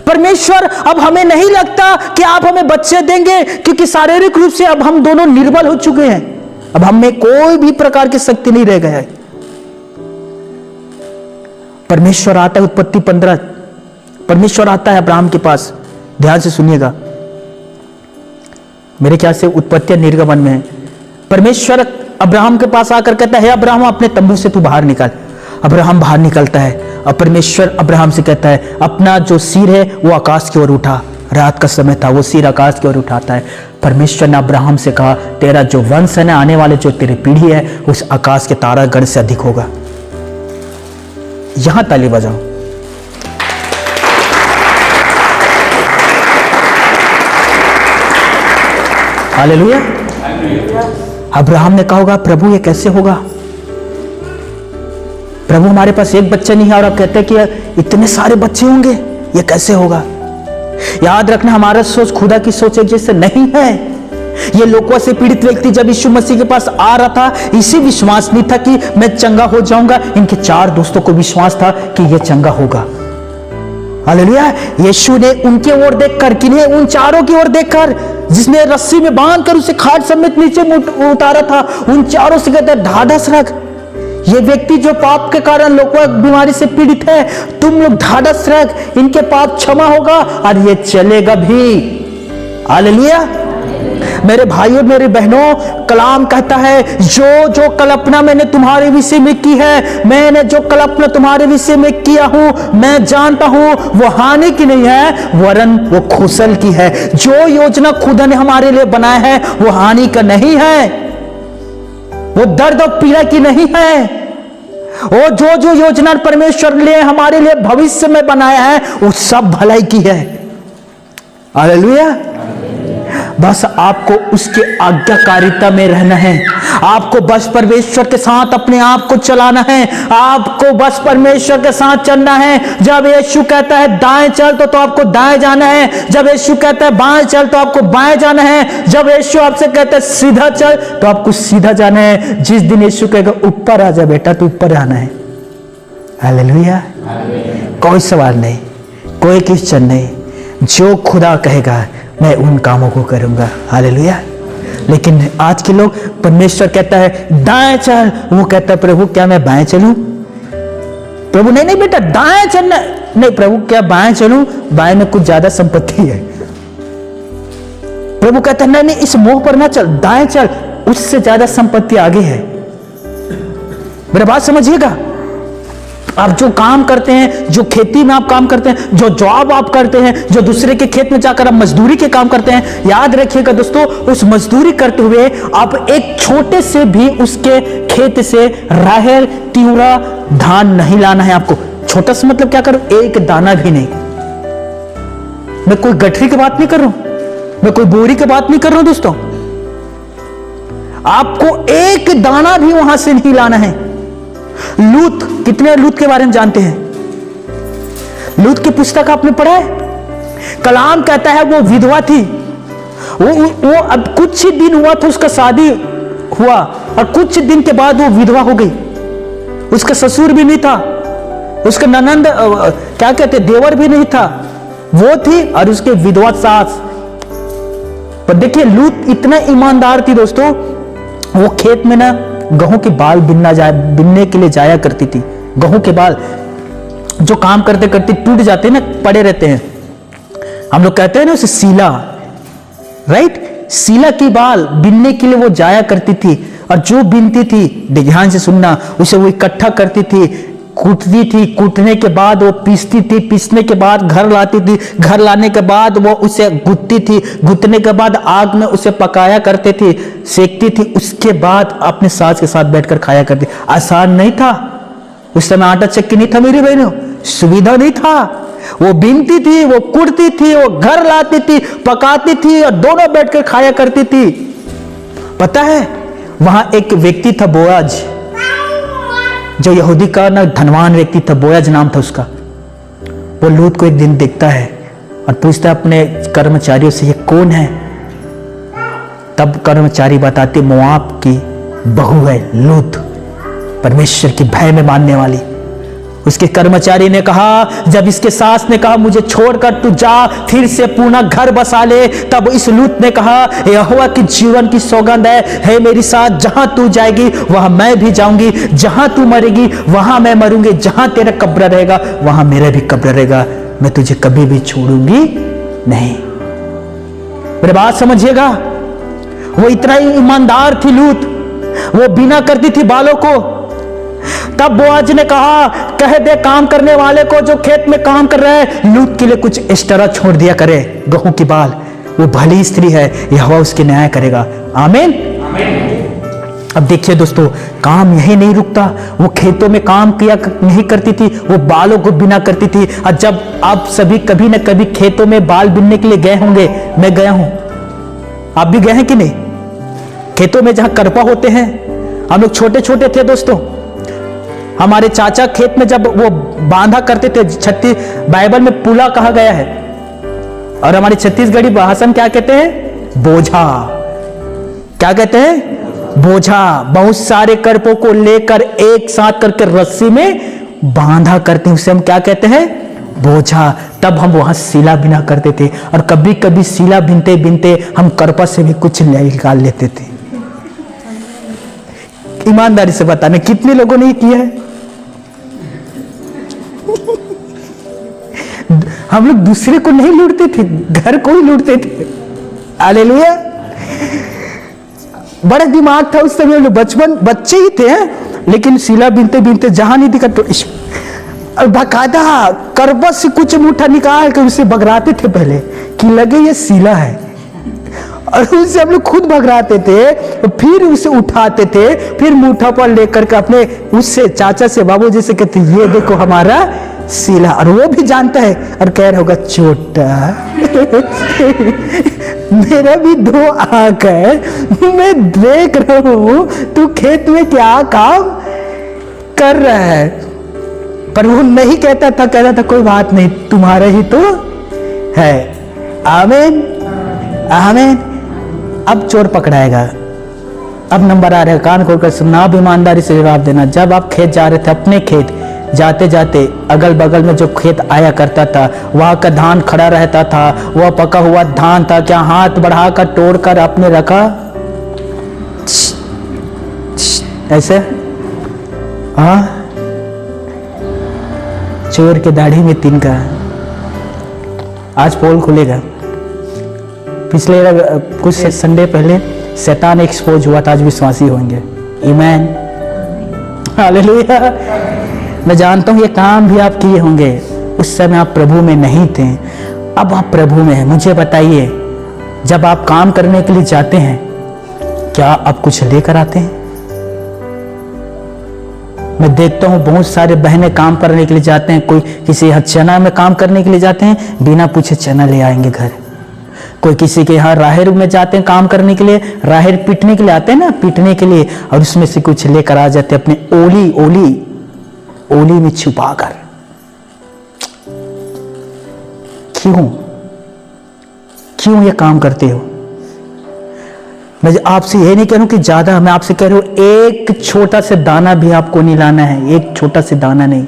परमेश्वर अब हमें नहीं लगता कि आप हमें बच्चे देंगे, क्योंकि शारीरिक रूप से अब हम दोनों निर्बल हो चुके हैं, अब हम में कोई भी प्रकार की शक्ति नहीं रह गया है। परमेश्वर आता है, उत्पत्ति 15, परमेश्वर आता है अब्राहम के पास, ध्यान से सुनिएगा, मेरे ख्याल से उत्पत्ति या निर्गमन में है। परमेश्वर अब्राहम के पास आकर कहता है, अब्राहम अपने तंबू से तू बाहर निकल। अब्राहम बाहर निकलता है और परमेश्वर अब्राहम से कहता है, अपना जो सिर है वो आकाश की ओर उठा। रात का समय था, वो सिर आकाश की ओर उठाता है। परमेश्वर ने अब्राहम से कहा, तेरा जो वंश है ना, आने वाले जो तेरी पीढ़ी है, उस आकाश के तारागण से अधिक होगा। यहां ताली बजाओ। हालेलुया। अब्राहम ने कहा होगा, प्रभु ये कैसे होगा, प्रभु हमारे पास एक बच्चा नहीं है और आप कहते हैं कि इतने सारे बच्चे होंगे, ये कैसे होगा। याद रखना, हमारा सोच खुदा की सोच एक जैसे नहीं है। ये लोगों से पीड़ित व्यक्ति जब यीशु मसीह के पास आ रहा था, इसी विश्वास नहीं था कि मैं चंगा हो जाऊंगा, इनके 4 दोस्तों को विश्वास था कि ये चंगा होगा। हालेलुया। यीशु ने उनके ओर देखकर, किन्हें, उन 4 की ओर देखकर, जिसने रस्सी में बांधकर उसे खाट समेत नीचे उतारा था, उन 4 से कहता है, ढाढ़स रख। ये व्यक्ति जो पाप के कारण लोगों बीमारी से पीड़ित है, तुम लोग ढाढ़स रख, इनके पाप क्षमा होगा और ये चलेगा भी। हालेलुया। मेरे भाइयों मेरे बहनों, कलाम कहता है, जो कल्पना मैंने तुम्हारे विषय में की है, मैंने जो कल्पना तुम्हारे विषय में किया हूं, मैं जानता हूं वो हानि की नहीं है, वरन वो खुशल की है। जो योजना खुदा ने हमारे लिए बनाया है वो हानि का नहीं है, वो दर्द और पीड़ा की नहीं है। वो जो योजना परमेश्वर ने हमारे लिए भविष्य में बनाया है वो सब भलाई की है। हालेलुया। बस आपको उसके आज्ञाकारिता में रहना है, आपको बस परमेश्वर के साथ अपने आप को चलाना है, आपको बस परमेश्वर के साथ चलना है। जब यीशु कहता है दाएं चल तो आपको दाएं जाना है, जब यीशु कहता है बाएं चल तो आपको बाएं जाना है, जब यीशु आपसे कहता है सीधा चल तो आपको सीधा जाना है। जिस दिन यीशु कहेगा ऊपर आ जा बेटा, तो ऊपर आना है। हालेलुया। कोई सवाल नहीं, कोई क्वेश्चन नहीं, जो खुदा कहेगा मैं उन कामों को करूंगा। हालेलुया। लेकिन आज के लोग, परमेश्वर कहता है दाएं चल, वो कहता है प्रभु क्या मैं बाएं चलूं? प्रभु नहीं बेटा दाएं चलना। नहीं प्रभु क्या बाएं चलूं? बाएं में कुछ ज्यादा संपत्ति है। प्रभु कहता है नहीं इस मोह पर ना चल, दाएं चल, उससे ज्यादा संपत्ति आगे है। मेरा बात समझिएगा। आप जो काम करते हैं, जो खेती में आप काम करते हैं, जो जॉब आप करते हैं, जो दूसरे के खेत में जाकर आप मजदूरी के काम करते हैं, याद रखिएगा दोस्तों, उस मजदूरी करते हुए आप एक छोटे से भी उसके खेत से राहेर तिउरा धान नहीं लाना है आपको। छोटा सा मतलब क्या करो, एक दाना भी नहीं। मैं कोई गठरी की बात नहीं कर रहा हूं, मैं कोई बोरी की बात नहीं कर रहा हूं दोस्तों। आपको एक दाना भी वहां से नहीं लाना है। लूत, कितने लूत के बारे में जानते हैं? लूत की पुस्तक आपने पढ़ा है? कलाम कहता है वो विधवा थी, वो अब कुछ ही दिन हुआ था उसका शादी हुआ और कुछ दिन के बाद वो विधवा हो गई। उसका ससुर भी नहीं था, उसका ननंद क्या कहते देवर भी नहीं था, वो थी और उसके विधवा सास। पर देखिए लूत इतना ईमानदार थी दोस्तों, वो खेत में ना गेहूं के बाल बिनने के लिए जाया करती थी। गेहूं के बाल जो काम करते करते टूट जाते हैं ना, पड़े रहते हैं, हम लोग कहते हैं ना उसे सीला, राइट? सीला की बाल बिनने के लिए वो जाया करती थी। और जो बीनती थी, ध्यान से सुनना, उसे वो इकट्ठा करती थी, कूटती थी, कूटने के बाद वो पीसती थी, पीसने के बाद घर लाती थी, घर लाने के बाद वो उसे गुथती थी, गुथने के बाद आग में उसे पकाया करते थी, सेकती थी, उसके बाद अपने सास के साथ बैठकर खाया करती। आसान नहीं था उस समय, आटा चक्की नहीं था मेरी बहनों, सुविधा नहीं था। वो बीनती थी, वो कूटती थी, वो घर लाती थी, पकाती थी और दोनों बैठकर खाया करती थी। पता है वहां एक व्यक्ति था बोआज, जो यहूदी का ना धनवान व्यक्ति था, बोआज नाम था उसका। वो लूत को एक दिन देखता है और पूछता है अपने कर्मचारियों से, ये कौन है? तब कर्मचारी बताते, मोआब की बहू है लूत, परमेश्वर की भय में मानने वाली। उसके कर्मचारी ने कहा, जब इसके सास ने कहा मुझे छोड़कर तू जा, फिर से पुनः घर बसा ले, तब इस लूत ने कहा, यहोवा की जीवन की सौगंध है मेरी साथ, जहां तू जाएगी वहां मैं भी जाऊंगी, जहां तू मरेगी वहां मैं मरूंगी, जहां तेरा कब्र रहेगा वहां मेरा भी कब्र रहेगा, मैं तुझे कभी भी छोड़ूंगी नहीं। मेरी बात समझिएगा, वो इतना ही ईमानदार थी लूत, वो बिना करती थी बालों को। तब बोआज ने कहा, कह दे काम करने वाले को जो खेत में काम कर रहा है, लूत के लिए कुछ एक्स्ट्रा छोड़ दिया करे, गेहूं की बाल। वो भली स्त्री है, यहोवा उसके न्याय करेगा। आमीन। अब देखिए दोस्तों, काम यही नहीं रुकता, वो खेतों में काम किया नहीं करती थी, वो बालों को बिना करती थी। और जब आप सभी कभी न कभी खेतों में बाल बिनने के लिए गए होंगे, मैं गया हूं, आप भी गए हैं कि नहीं? खेतों में जहां करपा होते हैं, हम लोग छोटे छोटे थे दोस्तों, हमारे चाचा खेत में जब वो बांधा करते थे, बाइबल में पुला कहा गया है, और हमारी छत्तीसगढ़ी भाषा में क्या कहते हैं? बोझा। क्या कहते हैं? बोझा। बहुत सारे करपों को लेकर एक साथ करके रस्सी में बांधा करते हैं, उसे हम क्या कहते हैं? बोझा। तब हम वहां सीला बिना करते थे, और कभी कभी सीला बिनते बिनते हम करपा से भी कुछ निकाल लेते थे। ईमानदारी से बताने, कितने लोगों ने किया है? हम लोग दूसरे को नहीं लूटते थे, घर को ही लूटते थे। हालेलुया। बड़ा दिमाग था उस समय, हम लोग बच्चे ही थे, लेकिन सीला बिनते बिनते जहां नहीं दिखा तो बाकायदा करबत से कुछ मुठा निकाल कर उसे बगराते थे पहले कि लगे ये सीला है, और उससे हम लोग खुद बगराते थे, फिर उसे उठाते थे, फिर मुठा पर लेकर के अपने उससे चाचा से बाबूजी से कहते, ये देखो हमारा सीला। और वो भी जानता है और कह रहा होगा, छोटा मेरा भी 2 आंख है, मैं देख रहा हूं तू खेत में क्या काम कर रहा है। पर वो नहीं कहता था, कहता था कोई बात नहीं, तुम्हारा ही तो है। आमीन आमीन। अब चोर पकड़ाएगा। अब नंबर आ रहा है, कान खोलकर सुनना, अब ईमानदारी से जवाब देना। जब आप खेत जा रहे थे, अपने खेत जाते जाते अगल बगल में जो खेत आया करता था, वहां का धान खड़ा रहता था, वह पका हुआ धान था, क्या हाथ बढ़ाकर तोड़कर आपने रखा? ऐसे? हाँ, चोर के दाढ़ी में तिनका। आज पोल खुलेगा। पिछले कुछ संडे पहले शैतान एक्सपोज हुआ था, आज विश्वासी होंगे। आमीन हालेलुया। मैं जानता हूं ये काम भी आप किए होंगे, उस समय आप प्रभु में नहीं थे, अब आप प्रभु में हैं। मुझे बताइए, जब आप काम करने के लिए जाते हैं, क्या आप कुछ लेकर आते हैं? मैं देखता हूं बहुत सारे बहनें काम करने के लिए जाते हैं, कोई किसी यहाँ चना में काम करने के लिए जाते हैं, बिना पूछे चना ले आएंगे घर। कोई किसी के यहाँ राहेर में जाते हैं काम करने के लिए, राहेर पीटने के लिए आते हैं ना, पीटने के लिए, और उसमें से कुछ लेकर आ जाते हैं अपने ओली में छुपाकर। क्यों ये काम करते हो? मैं आपसे यह नहीं कह रहा हूं कि ज्यादा, मैं आपसे कह रहा हूं एक छोटा सा दाना भी आपको नहीं लाना है, एक छोटा सा दाना नहीं।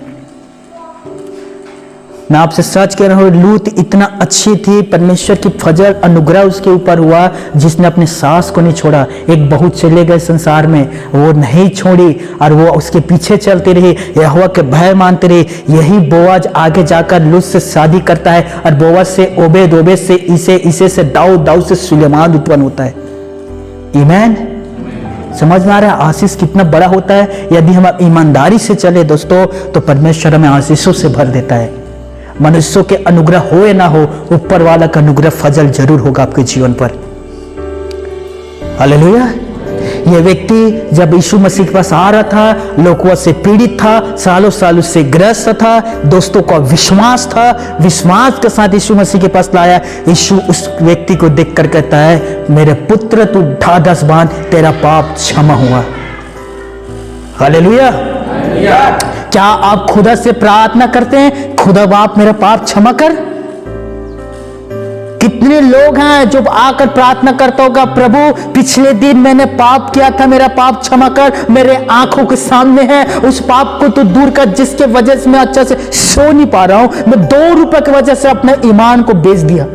मैं आपसे सच कह रहा हूं, लूत इतना अच्छी थी, परमेश्वर की फजल अनुग्रह उसके ऊपर हुआ, जिसने अपने सास को नहीं छोड़ा। एक बहू चले गए संसार में, वो नहीं छोड़ी और वो उसके पीछे चलती रही, यहोवा के भय मानते रही। यही बोआज आगे जाकर लूत से शादी करता है, और बोआज से ओबेद से इसे से दाऊद से सुलेमान उत्पन्न होता है। आमीन। समझ में आ रहा है आशीष कितना बड़ा होता है? यदि हम ईमानदारी से चले दोस्तों तो परमेश्वर हमें आशीषों से भर देता है। मनुष्यों के अनुग्रह हो या ना हो, ऊपर वाला का अनुग्रह फजल जरूर होगा आपके जीवन पर। हालेलुया। यह व्यक्ति जब यीशु मसीह के पास आ रहा था, लोगों से पीड़ित था, सालों सालों से ग्रस्त था, दोस्तों का विश्वास था, विश्वास के साथ यीशु मसीह के पास लाया। यीशु उस व्यक्ति को देखकर कहता है, मेरे पुत्र तू ढाढ़स बांध, तेरा पाप क्षमा हुआ। हालेलुया। क्या आप खुदा से प्रार्थना करते हैं, खुदा बाप मेरा पाप क्षमा कर? कितने लोग हैं जो आकर प्रार्थना करता होगा, प्रभु पिछले दिन मैंने पाप किया था, मेरा पाप क्षमा कर, मेरे आंखों के सामने है, उस पाप को तो दूर कर जिसके वजह से मैं अच्छा से सो नहीं पा रहा हूं। मैं 2 रुपए की वजह से अपने ईमान को बेच दिया,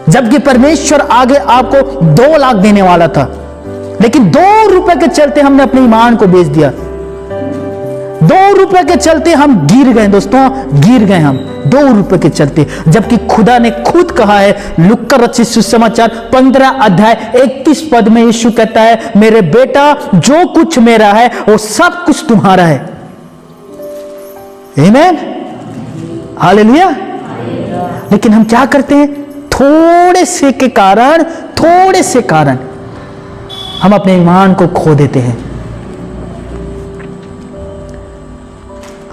जबकि परमेश्वर आगे आपको 2 लाख देने वाला था, लेकिन 2 रुपए के चलते हमने अपने ईमान को बेच दिया। 2 रुपए के चलते हम गिर गए दोस्तों, गिर गए हम 2 रुपए के चलते। जबकि खुदा ने खुद कहा है, लूका रचित सुसमाचार 15 अध्याय 31 पद में यीशु कहता है, मेरे बेटा जो कुछ मेरा है वो सब कुछ तुम्हारा है। आमीन, हालेलुया। लेकिन हम क्या करते हैं, थोड़े से कारण हम अपने ईमान को खो देते हैं।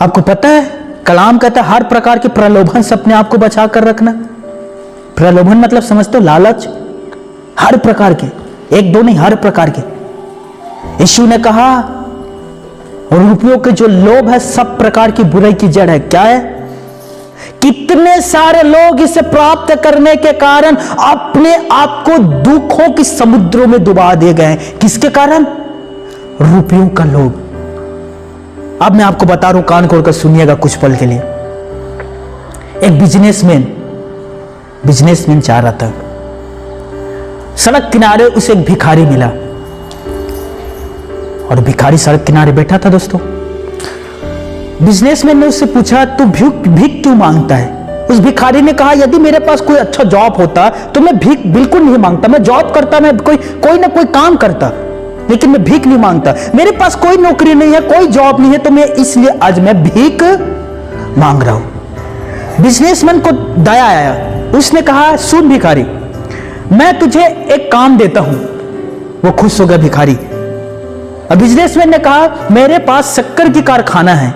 आपको पता है कलाम कहता है हर प्रकार के प्रलोभन से अपने आप को बचा कर रखना। प्रलोभन मतलब समझते हो, लालच, हर प्रकार के, 1-2 नहीं, हर प्रकार के। यीशु ने कहा रुपयों के जो लोभ है सब प्रकार की बुराई की जड़ है। क्या है? कितने सारे लोग इसे प्राप्त करने के कारण अपने आप को दुखों की समुद्रों में डुबा दिए गए हैं। किसके कारण? रुपयों का लोभ। अब मैं आपको बता रहा हूं, कान खोलकर सुनिएगा कुछ पल के लिए। एक बिजनेसमैन जा रहा था, सड़क किनारे उसे एक भिखारी मिला, और भिखारी सड़क किनारे बैठा था दोस्तों। बिजनेसमैन ने उससे पूछा, तू भीख क्यों मांगता है? उस भिखारी ने कहा, यदि मेरे पास कोई अच्छा जॉब होता तो मैं भीख बिल्कुल नहीं मांगता। मैं जॉब करता, मैं कोई ना कोई काम करता, लेकिन मैं भीख नहीं मांगता। मेरे पास कोई नौकरी नहीं है, कोई जॉब नहीं है, तो मैं इसलिए आज मैं भीख मांग रहा हूं। बिजनेसमैन को दया आया, उसने कहा, सुन भिखारी, मैं तुझे एक काम देता हूं। वो खुश हो गया भिखारी। अब बिजनेसमैन ने कहा, मेरे पास शक्कर की कारखाना है,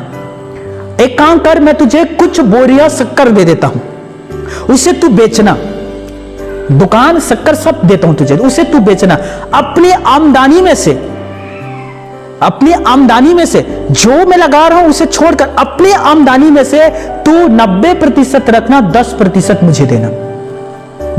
एक काम कर, मैं तुझे कुछ बोरियां शक्कर दे देता हूं, उसे तू बेचना। दुकान शक्कर सब देता हूं तुझे, उसे तू बेचना। अपनी आमदनी में से जो मैं लगा रहा हूं उसे छोड़कर अपनी आमदनी में से तू 90% रखना, 10% मुझे देना।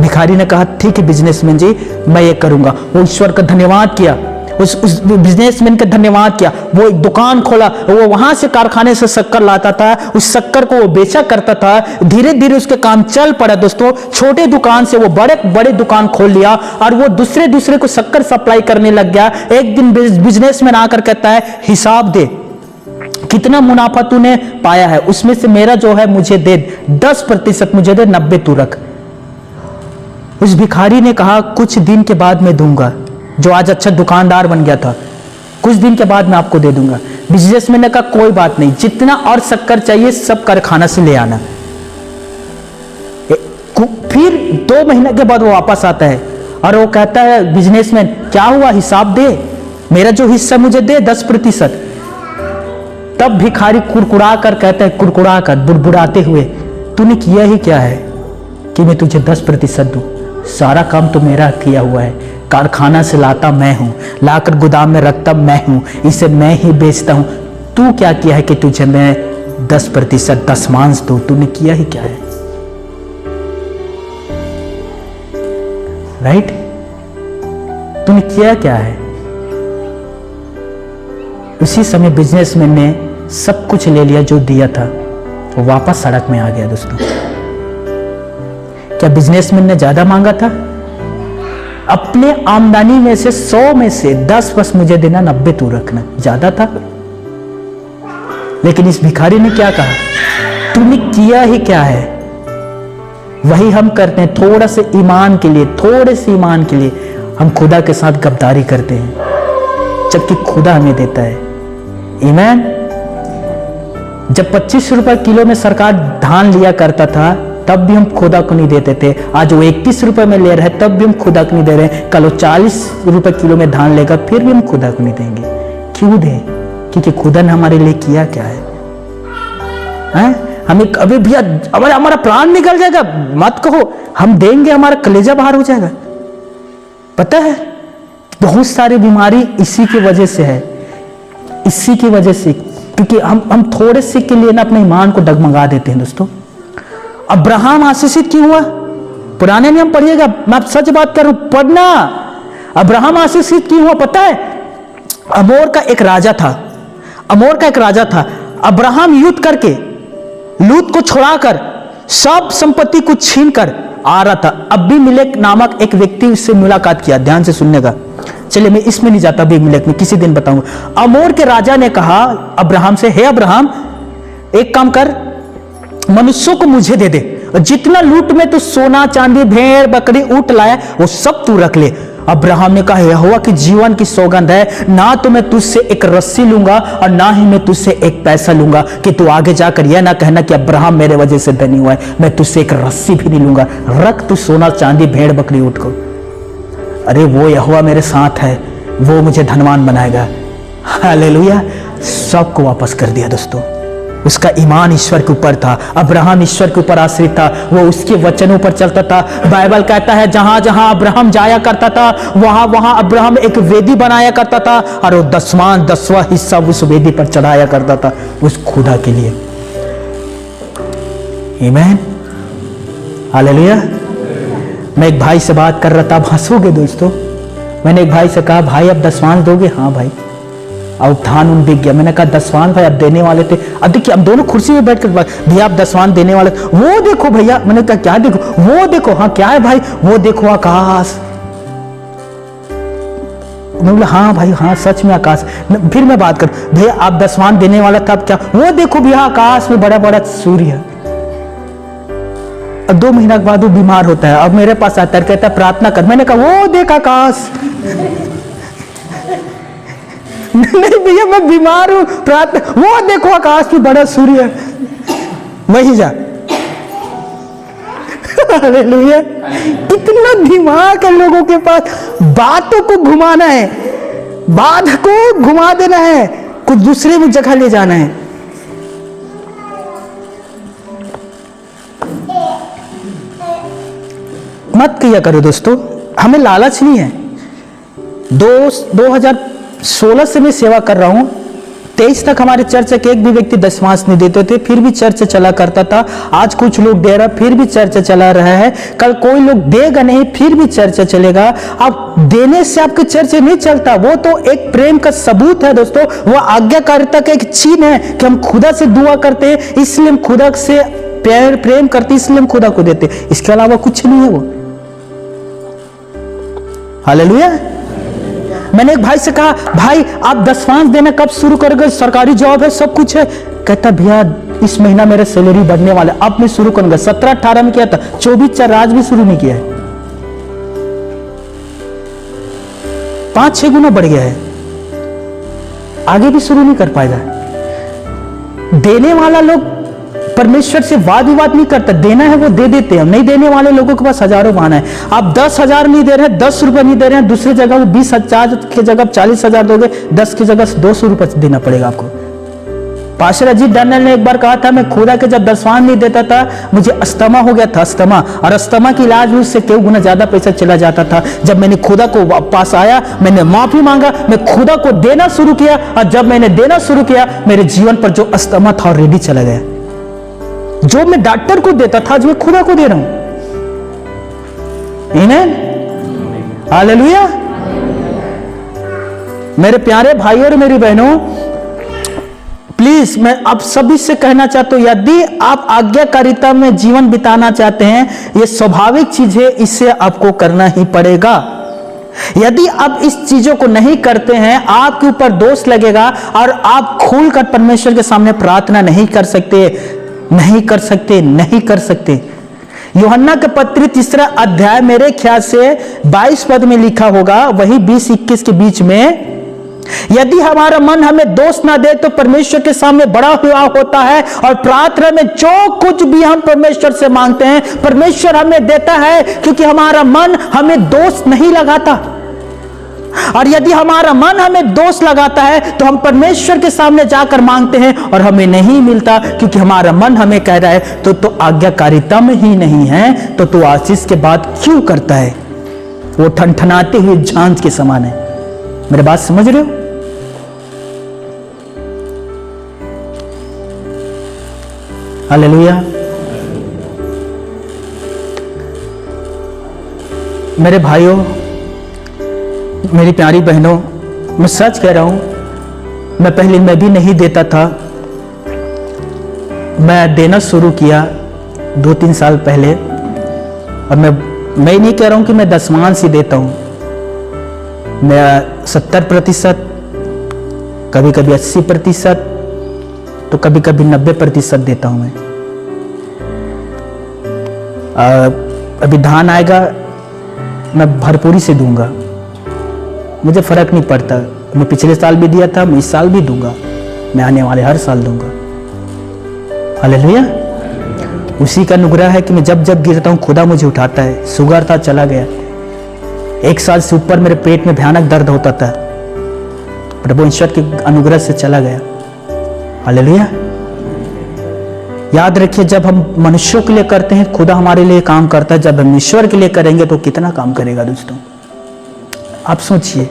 भिखारी ने कहा, ठीक है बिजनेसमैन जी, मैं ये करूंगा। वो ईश्वर का धन्यवाद किया, उस बिजनेसमैन का धन्यवाद किया। वो एक दुकान खोला, वो वहां से कारखाने से शक्कर लाता था, उस शक्कर को वो बेचा करता था। धीरे धीरे उसके काम चल पड़ा दोस्तों। छोटे दुकान से वो बड़े दुकान खोल लिया, और वो दूसरे को शक्कर सप्लाई करने लग गया। एक दिन बिजनेसमैन आकर कहता है, हिसाब दे, कितना मुनाफा तूने पाया है, उसमें से मेरा जो है मुझे दे, 10% मुझे दे, 90 तू रख। उस भिखारी ने कहा, कुछ दिन के बाद मैं दूंगा। जो आज अच्छा दुकानदार बन गया था, कुछ दिन के बाद मैं आपको दे दूंगा। बिजनेसमैन ने कहा, कोई बात नहीं, जितना और शक्कर चाहिए सब कारखाना से ले आना। फिर 2 महीने के बाद वो वापस आता है, और वो कहता है, बिजनेसमैन क्या हुआ, हिसाब दे, मेरा जो हिस्सा मुझे दे 10%। तब भिखारी कुड़कुड़ा कर कहता है, कुड़कुड़ा कर बुड़बुड़ाते हुए, तूने किया ही क्या है कि मैं तुझे 10% दूं? सारा काम तो मेरा किया हुआ है, कारखाना से लाता मैं हूं, लाकर गोदाम में रखता मैं हूं, इसे मैं ही बेचता हूं। तू क्या किया है कि तुझे मैं 10% दशमांश दूं? तूने किया ही क्या है? राइट? तूने किया क्या है? उसी समय बिजनेसमैन ने सब कुछ ले लिया जो दिया था, वो वापस सड़क में आ गया दोस्तों। क्या बिजनेसमैन ने ज्यादा मांगा था? अपने आमदनी में से 100 में से 10 बस मुझे देना, 90 तू रखना। ज्यादा था। लेकिन इस भिखारी ने क्या कहा, तूने किया ही क्या है? वही हम करते हैं, थोड़े से ईमान के लिए हम खुदा के साथ गद्दारी करते हैं। जबकि खुदा हमें देता है। आमीन। जब 25 रुपए किलो में सरकार धान लिया करता था तब भी हम खुदा को नहीं देते थे। आज वो 31 रुपए में ले रहे हैं तब भी हम खुदा को नहीं दे रहे। कल वो 40 रुपए किलो में धान लेगा फिर भी हम खुदा को नहीं देंगे। क्यों दें? क्योंकि खुदा ने हमारे लिए किया क्या है? हमें कभी भी हमारा प्राण निकल जाएगा मत कहो, हम देंगे, हमारा कलेजा बाहर हो जाएगा। पता है बहुत सारी बीमारी इसी की वजह से है, इसी की वजह से, क्योंकि हम थोड़े से के लिए ना अपने ईमान को डगमगा देते हैं। दोस्तों अब्राहम आशीषित क्यों हुआ? पुराने नियम पढ़िएगा, मैं सच बात कर रहा हूं, पढ़ना। अब्राहम आशीषित क्यों हुआ पता है? अमोर का एक राजा था, अमोर का एक राजा था। अब्राहम युद्ध करके लूत को छुड़ाकर सब संपत्ति को छीनकर आ रहा था। अबीमेलेक नामक एक व्यक्ति उससे मुलाकात किया। ध्यान से सुनने चलिए, मैं इसमें नहीं जाता, अबीमेलेक में किसी दिन बताऊंगा। अमोर के राजा ने कहा अब्राहम से, हे अब्राहम एक काम कर, मनुष्यों को मुझे दे दे, जितना लूट में तू सोना चांदी भेड़ बकरी ऊंट लाया वो सब तू रख ले। अब्राहम ने कहा, यहोवा की जीवन की सौगंध है, ना तो मैं तुझसे एक रस्सी लूंगा और ना ही मैं तुझसे एक पैसा लूंगा कि तू आगे जाकर यह ना कहना कि अब्राहम मेरे वजह से धनी हुआ है। मैं तुझसे एक रस्सी भी नहीं लूंगा, रख तू सोना चांदी भेड़ बकरी ऊंट को। अरे वो यहोवा मेरे साथ है, वो मुझे धनवान बनाएगा। हालेलुया। सबको वापस कर दिया। दोस्तों उसका ईमान ईश्वर के ऊपर था, अब्राहम ईश्वर के ऊपर आश्रित था, वो उसके वचनों पर चलता था। बाइबल कहता है जहां जहां अब्राहम जाया करता था वहां वहां अब्राहम एक वेदी बनाया करता था और वो 10वां हिस्सा उस वेदी पर चढ़ाया करता था उस खुदा के लिए। आमीन। हालेलुया। मैं एक भाई से बात कर रहा था, आप हंसोगे दोस्तों। मैंने एक भाई से कहा, भाई अब 10वां दोगे? हाँ भाई। और धान उन बिक गया। मैंने कहा 10वां भाई अब देने वाले थे। अब देखिए हम दोनों कुर्सी में बैठ कर, भैया आप 10वां देने वाले, वो देखो भैया। मैंने कहा क्या देखो? वो देखो। हाँ क्या है भाई? वो देखो आकाश। मैं बोला हाँ भाई हाँ सच में आकाश। फिर मैं बात कर, भैया आप 10वां देने वाला था, अब क्या? वो देखो भैया आकाश में बड़ा बड़ा सूर्य है। अब 2 महीना के बाद वो बीमार होता है, अब मेरे पास आता है, कहता है प्रार्थना कर। मैंने कहा वो देख आकाश। नहीं भैया मैं बीमार हूं, प्रार्थना। वो देखो आकाश में बड़ा सूर्य है, वही जा। हालेलुया। इतना दिमाग है लोगों के पास, बातों को घुमाना है, बात को घुमा देना है, कुछ दूसरे में जगह ले जाना है। मत किया करो दोस्तों, हमें लालच नहीं है। 2016 से मैं सेवा कर रहा हूं, 23 तक हमारे चर्च के एक भी व्यक्ति 10वां नहीं देते थे, फिर भी चर्च चला करता था। आज कुछ लोग दे रहा, फिर भी चर्च चला रहा है। कल कोई लोग देगा नहीं, फिर भी चर्च चलेगा। अब देने से आपके चर्च नहीं चलता, वो तो एक प्रेम का सबूत है दोस्तों। वो आज्ञाकारिता का एक चिन्ह है कि हम खुदा से दुआ करते हैं, इसलिए हम खुदा से प्रेम करते, इसलिए हम खुदा को देते। इसके अलावा कुछ नहीं है वो। हालेलुया। मैंने एक भाई से कहा, भाई आप 10वां देना कब शुरू करोगे? सरकारी जॉब है, सब कुछ है। कहता भैया इस महीना मेरा सैलरी बढ़ने वाला, अब मैं शुरू करूंगा। 17-18 में किया था, 24 आज भी शुरू नहीं किया है। 5-6 गुना बढ़ गया है, आगे भी शुरू नहीं कर पाएगा। देने वाला लोग परमेश्वर से वाद विवाद नहीं करता, देना है वो दे देते हैं। नहीं देने वाले लोगों के पास हजारों बहाना है। आप 10,000 नहीं दे रहे हैं, 10 रुपए नहीं दे रहे हैं, दूसरी जगह वो 20,000 की जगह 40,000 दोगे, 10 की जगह 200 रुपए देना पड़ेगा आपको। पास्टर अजीत डैनियल ने एक बार कहा था, मैं खुदा के जब 10वां नहीं देता था मुझे अस्थमा हो गया था, अस्थमा, और अस्थमा की इलाज में उससे कई गुना ज्यादा पैसा चला जाता था। जब मैंने खुदा को पास आया, मैंने माफी मांगा, मैं खुदा को देना शुरू किया, और जब मैंने देना शुरू किया मेरे जीवन पर जो अस्थमा था ऑलरेडी चला गया। जो मैं डॉक्टर को देता था आज मैं खुदा को दे रहा हूं। आमीन। हालेलुया। मेरे प्यारे भाइयों और मेरी बहनों, प्लीज मैं आप सभी से कहना चाहता हूं, यदि आप आज्ञाकारिता में जीवन बिताना चाहते हैं, यह स्वाभाविक चीज है, इसे आपको करना ही पड़ेगा। यदि आप इस चीजों को नहीं करते हैं, आपके ऊपर दोष लगेगा और आप खुलकर परमेश्वर के सामने प्रार्थना नहीं कर सकते, नहीं कर सकते, नहीं कर सकते। यूहन्ना के पत्री 3 अध्याय मेरे ख्याल से 22 पद में लिखा होगा, वही 20-21 के बीच में यदि हमारा मन हमें दोष ना दे तो परमेश्वर के सामने बड़ा हुआ होता है, और प्रार्थना में जो कुछ भी हम परमेश्वर से मांगते हैं परमेश्वर हमें देता है, क्योंकि हमारा मन हमें दोष नहीं लगाता। और यदि हमारा मन हमें दोष लगाता है तो हम परमेश्वर के सामने जाकर मांगते हैं और हमें नहीं मिलता, क्योंकि हमारा मन हमें कह रहा है तो आज्ञाकारिता में ही नहीं है, तो तू आशीष के बाद क्यों करता है। वो ठनठनाते हुए झांझ के समान है। मेरी बात समझ रहे हो? हालेलुया। मेरे भाइयों, मेरी प्यारी बहनों, मैं सच कह रहा हूं, मैं भी नहीं देता था। मैं देना शुरू किया 2-3 साल पहले, और मैं नहीं कह रहा हूं कि मैं दशमांश ही देता हूं। मैं 70%, कभी कभी 80%, तो कभी कभी 90% देता हूं मैं। अभी धान आएगा, मैं भरपूरी से दूंगा, मुझे फर्क नहीं पड़ता। मैं पिछले साल भी दिया था, मैं इस साल भी दूंगा, मैं आने वाले हर साल दूंगा। हालेलुया। उसी का अनुग्रह है कि मैं जब जब गिरता हूं खुदा मुझे उठाता है। शुगर था, चला गया। 1 साल से ऊपर मेरे पेट में भयानक दर्द होता था, प्रभु ईश्वर के अनुग्रह से चला गया। हालेलुया। याद रखिए, जब हम मनुष्यों के लिए करते हैं खुदा हमारे लिए काम करता है, जब हम ईश्वर के लिए करेंगे तो कितना काम करेगा दोस्तों। आप सोचिए,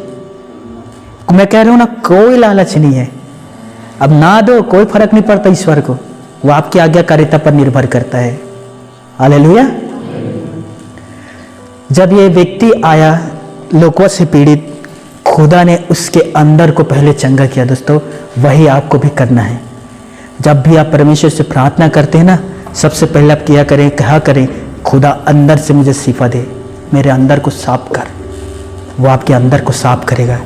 मैं कह रहा हूं ना, कोई लालच नहीं है। अब ना दो, कोई फर्क नहीं पड़ता ईश्वर को, वो आपकी आज्ञाकारिता पर निर्भर करता है। हालेलुया। जब ये व्यक्ति आया लोगों से पीड़ित, खुदा ने उसके अंदर को पहले चंगा किया। दोस्तों, वही आपको भी करना है। जब भी आप परमेश्वर से प्रार्थना करते हैं ना, सबसे पहले आप कहा करें, खुदा अंदर से मुझे शिफा दे, मेरे अंदर को साफ कर। वो आपके अंदर को साफ करेगा,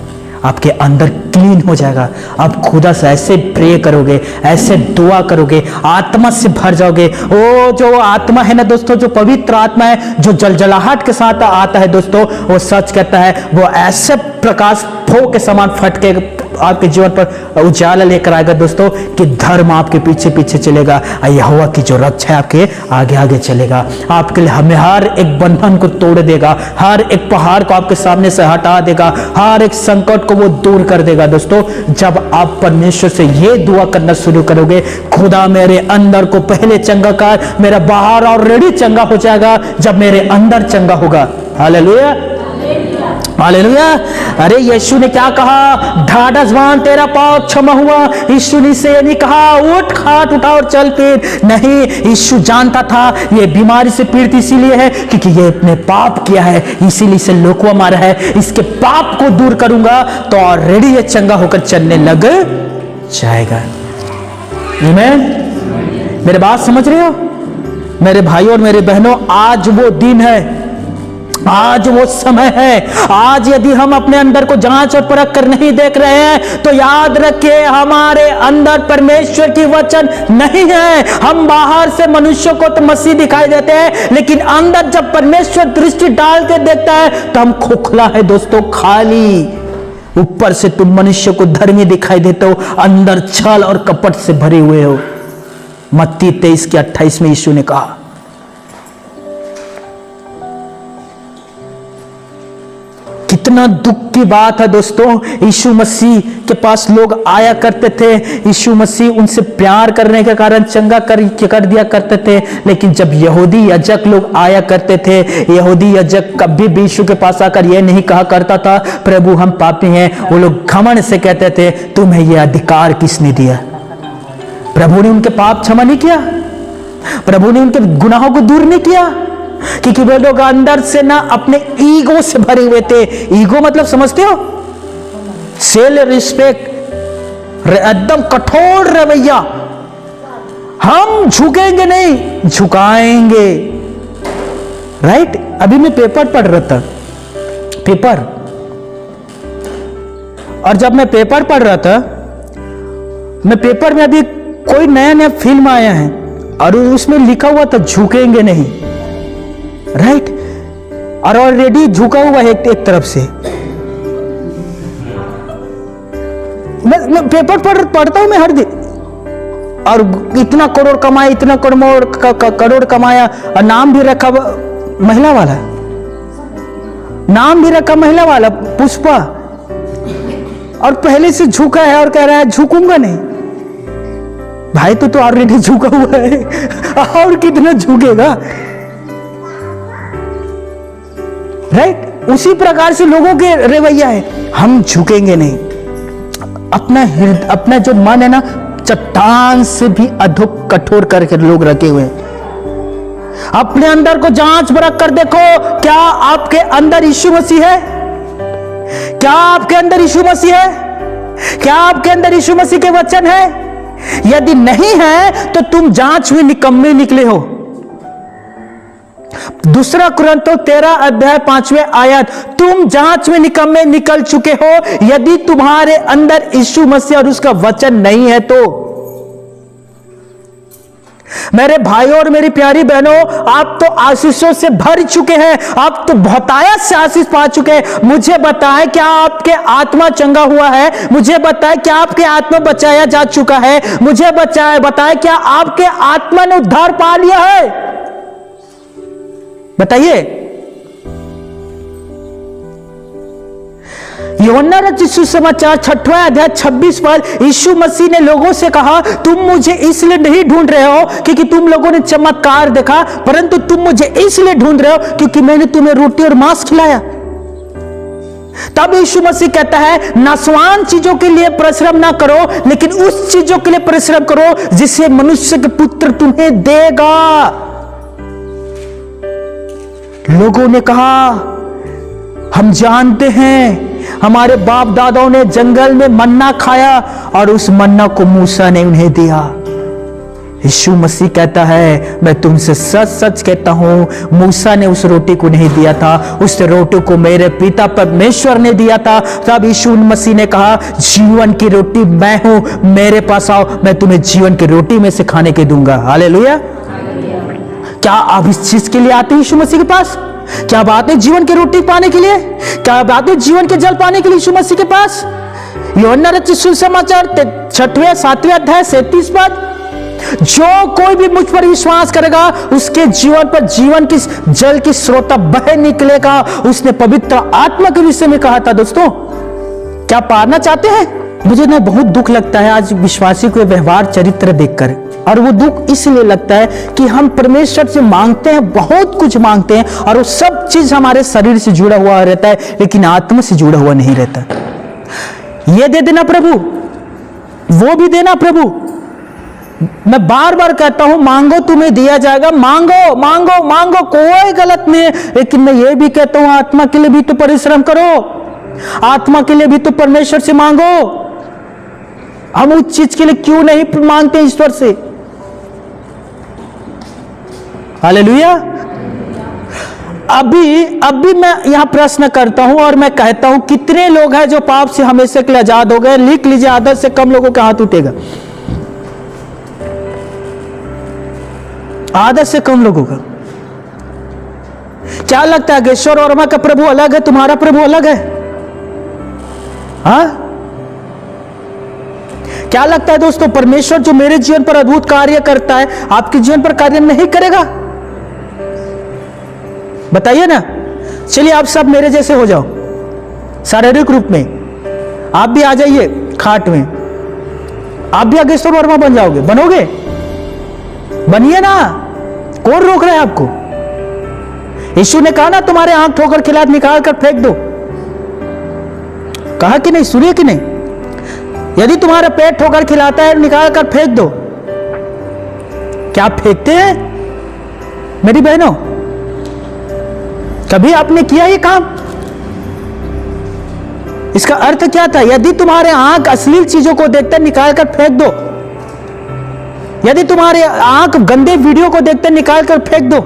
आपके अंदर क्लीन हो जाएगा। आप खुदा से ऐसे प्रे करोगे, ऐसे दुआ करोगे, आत्मा से भर जाओगे। वो जो आत्मा है ना दोस्तों, जो पवित्र आत्मा है, जो जलजलाहट के साथ आता है दोस्तों, वो सच कहता है, वो ऐसे प्रकाश फो के समान फट के आपके जीवन पर उजाला लेकर आएगा दोस्तों, कि धर्म आपके पीछे पीछे चलेगा, यहोवा की जो रक्षा है आपके आगे आगे चलेगा। आपके लिए हमें हर एक बंधन को तोड़ देगा, हर एक पहाड़ को आपके सामने से हटा देगा, हर एक संकट को वो दूर कर देगा। दोस्तों, जब आप परमेश्वर से ये दुआ करना शुरू करोगे, खुदा मेरे अंदर को पहले चंगा कर, मेरा बाहर ऑलरेडी चंगा हो जाएगा जब मेरे अंदर चंगा होगा। Hallelujah, hallelujah. अरे यीशु ने क्या कहा? ढाढ़स बांध, तेरा पाप क्षमा हुआ। यीशु ने से नहीं कहा उठ, खाट उठा और चल फिर। नहीं, यीशु जानता था ये बीमारी से पीड़ित इसीलिए है क्योंकि ये अपने पाप किया है, इसीलिए इसे लोकवा मारा है। इसके पाप को दूर करूंगा तो ऑलरेडी ये चंगा होकर चलने लग जाएगा। आमीन। मेरे बात समझ रहे हो मेरे भाइयों और मेरे बहनों? आज वो दिन है, आज वो समय है। आज यदि हम अपने अंदर को जांच और परख कर नहीं देख रहे हैं तो याद रखिए, हमारे अंदर परमेश्वर की वचन नहीं है। हम बाहर से मनुष्यों को तो मसीह दिखाई देते हैं, लेकिन अंदर जब परमेश्वर दृष्टि डाल के देखता है तो हम खोखला है दोस्तों, खाली। ऊपर से तुम मनुष्य को धर्मी दिखाई देते हो, अंदर छल और कपट से भरे हुए हो। मत्ती 23:28 में यीशु ने कहा। कितना दुख की बात है दोस्तों। यीशु मसीह के पास लोग आया करते थे, यीशु मसीह उनसे प्यार करने के कारण चंगा कर दिया करते थे। लेकिन जब यहूदी याजक लोग आया करते थे, यहूदी याजक कभी भी यीशु के पास आकर यह नहीं कहा करता था प्रभु हम पापी हैं। वो लोग घमंड से कहते थे तुम्हें यह अधिकार किसने दिया? प्रभु ने उनके पाप क्षमा नहीं किया, प्रभु ने उनके गुनाहों को दूर नहीं किया, क्योंकि वे लोग अंदर से ना अपने ईगो से भरे हुए थे। ईगो मतलब समझते हो? सेल्फ रिस्पेक्ट, एकदम कठोर रवैया। हम झुकेंगे नहीं, झुकाएंगे। राइट? अभी मैं पेपर पढ़ रहा था, पेपर, और जब मैं पेपर पढ़ रहा था, मैं पेपर में अभी कोई नया नया फिल्म आया है और उसमें लिखा हुआ था झुकेंगे नहीं। राइट? और ऑलरेडी झुका हुआ है एक तरफ से। मैं पेपर पढ़ता हूं मैं हर दिन, और इतना करोड़ कमाया, इतना करोड़ कमाया, और नाम भी रखा महिला वाला, नाम भी रखा महिला वाला, पुष्पा, और पहले से झुका है और कह रहा है झुकूंगा नहीं। भाई तो ऑलरेडी झुका हुआ है, और कितना झुकेगा, राइट? उसी प्रकार से लोगों के रवैया है, हम झुकेंगे नहीं। अपना जो मन है ना, चट्टान से भी अधिक कठोर करके लोग रखे हुए हैं। अपने अंदर को जांच परख कर देखो, क्या आपके अंदर यीशु मसीह है? क्या आपके अंदर यीशु मसीह है? क्या आपके अंदर यीशु मसीह के वचन है? यदि नहीं है तो तुम जांच में निकम्मे निकले हो। दूसरा कुरिन्थियों 13 अध्याय 5वें आयत, तुम जांच में निकम्मे निकल चुके हो यदि तुम्हारे अंदर यीशु मसीह और उसका वचन नहीं है तो। मेरे भाइयों और मेरी प्यारी बहनों, आप तो आशीषों से भर चुके हैं, आप तो बहुतायत से आशीष पा चुके हैं। मुझे बताएं क्या आपके आत्मा चंगा हुआ है? मुझे बताएं क्या आपके आत्मा बचाया जा चुका है? मुझे बताएं क्या आपके आत्मा ने उद्धार पा लिया है? बताइए। यूहन्ना रचित सुसमाचार 6वां अध्याय 26 पर यीशु मसीह ने लोगों से कहा, तुम मुझे इसलिए नहीं ढूंढ रहे हो क्योंकि तुम लोगों ने चमत्कार देखा, परंतु तुम मुझे इसलिए ढूंढ रहे हो क्योंकि मैंने तुम्हें रोटी और मांस खिलाया। तब यीशु मसीह कहता है, नाशवान चीजों के लिए परिश्रम ना करो, लेकिन उस चीजों के लिए परिश्रम करो जिसे मनुष्य के पुत्र तुम्हें देगा। लोगों ने कहा, हम जानते हैं हमारे बाप दादाओं ने जंगल में मन्ना खाया और उस मन्ना को मूसा ने उन्हें दिया। यीशु मसीह कहता है, मैं तुमसे सच सच कहता हूं, मूसा ने उस रोटी को नहीं दिया था, उस रोटी को मेरे पिता परमेश्वर ने दिया था। तब यीशु मसीह ने कहा, जीवन की रोटी मैं हूं, मेरे पास आओ, मैं तुम्हें जीवन की रोटी में से खाने के दूंगा। हालेलुया। क्या आप इस चीज के लिए आते हैं यीशु मसीह के पास? क्या आप आते हैं जीवन की रोटी पाने के लिए? क्या आप आते हैं जीवन के जल पाने के लिए यीशु मसीह के पास? यूहन्ना रचित सुसमाचार 6वें 7वें अध्याय 37 पद, जो कोई भी मुझ पर विश्वास करेगा उसके जीवन पर जीवन की जल की स्रोत बह निकलेगा। उसने पवित्र आत्मा के विषय में कहा था। दोस्तों, क्या पाना चाहते हैं? मुझे ना बहुत दुख लगता है आज विश्वासी के व्यवहार चरित्र देखकर, और वो दुख इसलिए लगता है कि हम परमेश्वर से मांगते हैं, बहुत कुछ मांगते हैं, और वो सब चीज हमारे शरीर से जुड़ा हुआ रहता है, लेकिन आत्मा से जुड़ा हुआ नहीं रहता। ये दे देना प्रभु, वो भी देना प्रभु। मैं बार बार कहता हूं, मांगो तुम्हें दिया जाएगा, मांगो मांगो मांगो, कोई गलत नहीं है। लेकिन मैं ये भी कहता हूं, आत्मा के लिए भी तो परिश्रम करो, आत्मा के लिए भी तो परमेश्वर से मांगो। हम उस चीज के लिए क्यों नहीं मांगते ईश्वर से? हालेलुया। अभी मैं यहां प्रश्न करता हूं और मैं कहता हूं, कितने लोग हैं जो पाप से हमेशा के लिए आजाद हो गए? लिख लीजिए, आधा से कम लोगों का हाथ उठेगा। आधा से कम लोगों का। क्या लगता है गेश्वर वर्मा का प्रभु अलग है, तुम्हारा प्रभु अलग है? हाँ, क्या लगता है दोस्तों, परमेश्वर जो मेरे जीवन पर अद्भुत कार्य करता है, आपके जीवन पर कार्य नहीं करेगा? बताइए ना। चलिए आप सब मेरे जैसे हो जाओ शारीरिक रूप में, आप भी आ जाइए खाट में, आप भी अगेश्वर वर्मा बन जाओगे, बनोगे? बनिए ना, कौन रोक रहा है आपको? यीशु ने कहा ना, तुम्हारे आंख ठोकर खिला निकाल कर फेंक दो, कहा कि नहीं? सुनिए कि नहीं? यदि तुम्हारा पेट ठोकर खिलाता है, निकाल कर फेंक दो। क्या आप फेंकते हैं मेरी बहनों? कभी आपने किया ये काम? इसका अर्थ क्या था? यदि तुम्हारे आंख अश्लील चीजों को देखते निकाल कर फेंक दो, यदि तुम्हारे आंख गंदे वीडियो को देखते निकाल कर फेंक दो,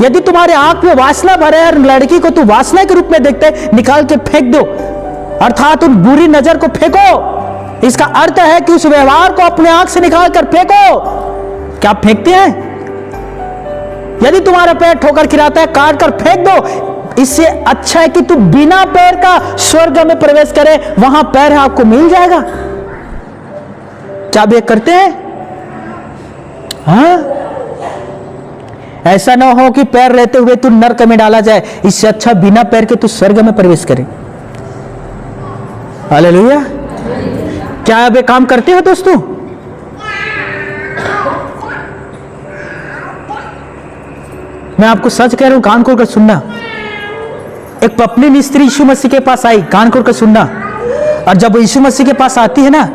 यदि तुम्हारे आंख में वासना भरे और लड़की को तू वासना के रूप में देखते निकाल के फेंक दो, अर्थात उन बुरी नजर को फेंको। इसका अर्थ है कि उस व्यवहार को अपने आंख से निकाल कर फेंको। क्या आप फेंकते हैं? यदि तुम्हारा पैर ठोकर खिलाता है, काट कर फेंक दो। इससे अच्छा है कि तू बिना पैर का स्वर्ग में प्रवेश करे, वहां पैर आपको मिल जाएगा। क्या आप ये करते हैं? हाँ, ऐसा ना हो कि पैर रहते हुए तू नरक में डाला जाए, इससे अच्छा बिना पैर के तू स्वर्ग में प्रवेश करे। हालेलुया। क्या आप ये काम करते हो दोस्तों? मैं आपको सच कह रहा हूं, कान खोल कर सुनना। एक पत्नी स्त्री यीशु मसीह के पास आई, कान खोल कर सुनना। और जब वो यीशु मसीह के पास आती है ना,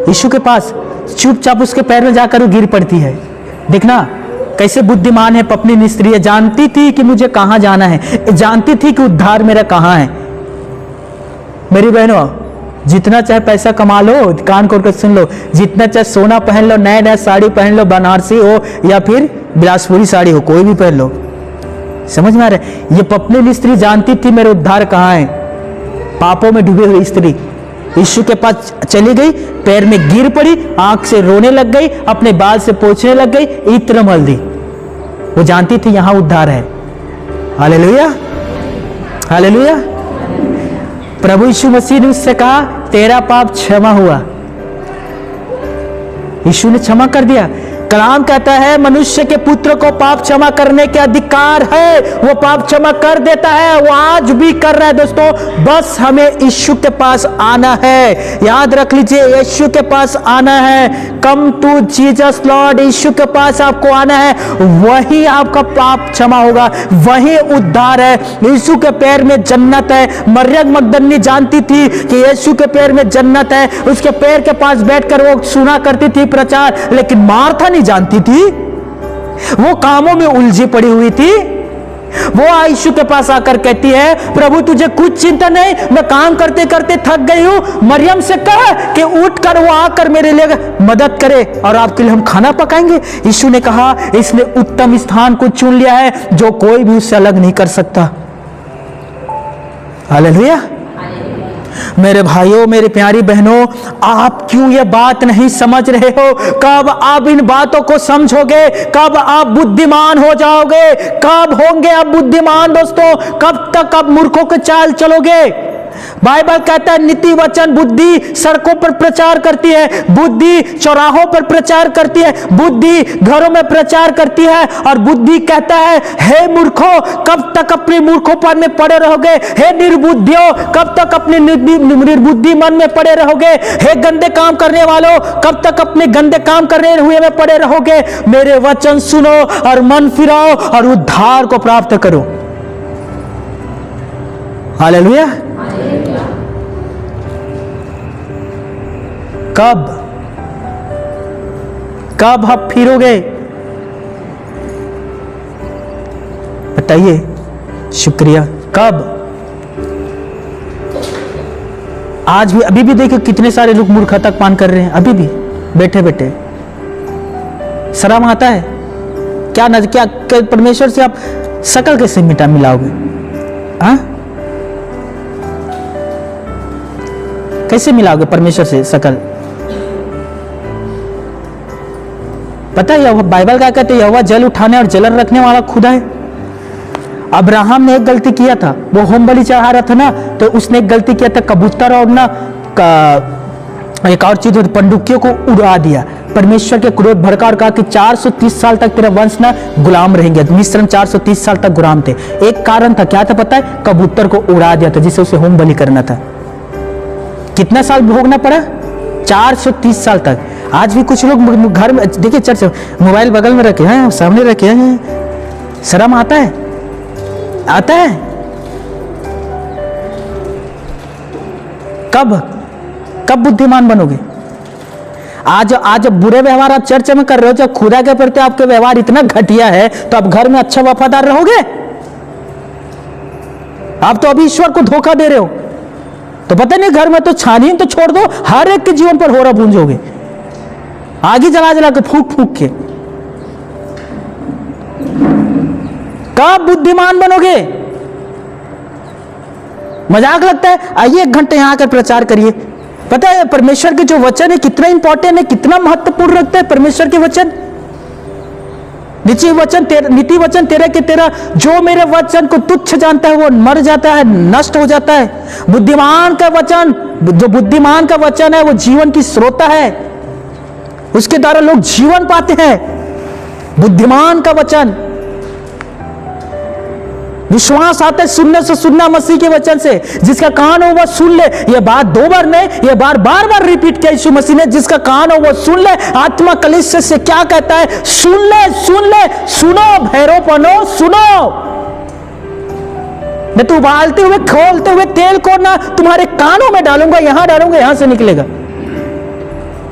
यीशु के पास, चुपचाप उसके पैर में जाकर वो गिर पड़ती है। देखना कैसे बुद्धिमान है पत्नी स्त्री है। जानती थी कि मुझे कहां जाना है, जानती थी कि उद्धार मेरा कहां है। मेरी बहनों, जितना चाहे पैसा कमा लो, कान खोल कर सुन लो, जितना चाहे सोना पहन लो, नया नया साड़ी पहन लो, बनारसी हो या फिर बिलासपुरी साड़ी हो, कोई भी पहन लो, समझ में आ रहा है? ये पत्नी स्त्री जानती थी मेरे उद्धार कहां है। पापों में डूबी हुई स्त्री यीशु के पास चली गई, पैर में गिर पड़ी, आंख से रोने लग गई, अपने बाल से पोंछने लग गई, इत्र मल दी। वो जानती थी यहां उद्धार है। Hallelujah, hallelujah. प्रभु यीशु मसीह ने उससे कहा तेरा पाप क्षमा हुआ। यीशु ने क्षमा कर दिया। कलाम कहता है मनुष्य के पुत्र को पाप क्षमा करने के अधिकार है, वो पाप क्षमा कर देता है, वो आज भी कर रहा है दोस्तों। बस हमें यीशु के पास आना है। याद रख लीजिए, यीशु के पास आना है। कम टू जीसस लॉर्ड, यीशु के पास आपको आना है, वही आपका पाप क्षमा होगा, वही उद्धार है। यीशु के पैर में जन्नत है। मरियम मगदलिनी जानती थी कि यीशु के पैर में जन्नत है, उसके पैर के पास बैठकर वो सुना करती थी प्रचार, लेकिन मार्था जानती थी, वो कामों में उलझी पड़ी हुई थी। वो यीशु के पास आकर कहती है प्रभु तुझे कुछ चिंता नहीं, मैं काम करते करते थक गई हूं। मरियम से कहा कि उठकर वो आकर मेरे लिए मदद करे और आपके लिए हम खाना पकाएंगे। यीशु ने कहा इसने उत्तम स्थान को चुन लिया है, जो कोई भी उससे अलग नहीं कर सकता। हालेलुया। मेरे भाइयों, मेरी प्यारी बहनों, आप क्यों ये बात नहीं समझ रहे हो? कब आप इन बातों को समझोगे? कब आप बुद्धिमान हो जाओगे? कब होंगे आप बुद्धिमान दोस्तों? कब तक आप मूर्खों के चाल चलोगे? बाइबल कहता है नीति वचन बुद्धि सड़कों पर प्रचार करती है, बुद्धि चौराहों पर प्रचार करती है, बुद्धि घरों में प्रचार करती है। और बुद्धि कहता है हे मूर्खों, कब तक अपने मूर्खोपन में पड़े रहोगे? हे निर्बुद्धियों, कब तक अपने निर्बुद्धि मन में पड़े रहोगे? हे गंदे काम करने वालों, कब तक अपने गंदे काम करने हुए में पड़े रहोगे? मेरे वचन सुनो और मन फिराओ और उद्धार को प्राप्त करो। हालेलुया। कब आप फिरोगे? बताइए। शुक्रिया। कब? आज भी, अभी भी देखिए कितने सारे लोग मूर्खता पान कर रहे हैं, अभी भी बैठे बैठे। शर्म आता है क्या? क्या परमेश्वर से आप शकल कैसे मिलाओगे? हाँ, कैसे मिलाओगे परमेश्वर से शकल? पता है बाइबल क्या कहते हैं? यहोवा जल उठाने और जलन रखने वाला खुदा है। अब्राहम ने एक गलती किया था, वो होम बलि चढ़ा रहा था ना, तो उसने एक गलती किया था, कबूतर और ना एक और चीज पंडुकियों को उड़ा दिया। परमेश्वर के क्रोध भड़का और कहा कि 430 साल तक तेरा वंश ना गुलाम रहेंगे। मिस्र में 430 साल तक गुलाम थे। एक कारण था, क्या था पता है? कबूतर को उड़ा दिया था, जिसे उसे होम बलि करना था। कितना साल भोगना पड़ा? 430 साल तक। आज भी कुछ लोग घर में देखिए, चर्च मोबाइल बगल में रखे हैं, सामने रखे हैं। शर्म आता है? आता है? कब बुद्धिमान बनोगे? आज बुरे व्यवहार आप चर्च में कर रहे हो, जब खुदा के प्रति आपके व्यवहार इतना घटिया है, तो आप घर में अच्छा वफादार रहोगे? आप तो अभी ईश्वर को धोखा दे रहे हो। तो पता नहीं, घर में तो छानबीन तो छोड़ दो, हर एक के जीवन पर होरा पूंजोगे, आगे जला जला के फूक फूक के। कब बुद्धिमान बनोगे? मजाक लगता है? आइए 1 घंटे यहां आकर प्रचार करिए। पता है परमेश्वर के जो वचन है कितना इंपॉर्टेंट है, कितना महत्वपूर्ण रखता है परमेश्वर के वचन। नीति वचन तेरा के तेरा, जो मेरे वचन को तुच्छ जानता है वो मर जाता है, नष्ट हो जाता है। बुद्धिमान का वचन, जो बुद्धिमान का वचन है वो जीवन की स्रोता है। उसके द्वारा लोग जीवन पाते हैं। बुद्धिमान का वचन, विश्वास आता है सुनने से, सुनना मसीह के वचन से। जिसका कान हो वह सुन ले। यह बात 2 बार नहीं, यह बार बार रिपीट किया यीशु मसीह ने। जिसका कान हो वह सुन ले। आत्मा कलीसिया से क्या कहता है? सुन ले, सुन ले, सुनो भैरवपनो, सुनो। मैं तो उबालते हुए खोलते हुए तेल को ना तुम्हारे कानों में डालूंगा, यहां डालूंगा, यहां से निकलेगा।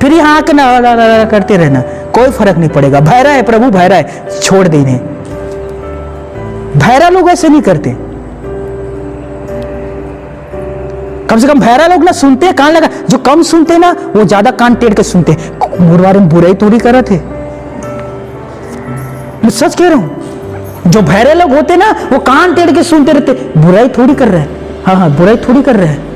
फिर यहां के ना करते रहना, कोई फर्क नहीं पड़ेगा। भैरा है प्रभु, भैरा है, छोड़ दे इन्हें। भैरा लोग ऐसे नहीं करते। कम से कम भैरा लोग ना सुनते हैं, कान लगा। जो कम सुनते हैं ना, वो ज्यादा कान टेढ़ के सुनते हैं। मुरवारे में बुराई थोड़ी कर रहे थे, मैं सच कह रहा हूं। जो भैरे लोग होते ना, वो कान टेढ़ के सुनते रहते, बुराई थोड़ी कर रहे हैं। हाँ, बुराई थोड़ी कर रहे हैं।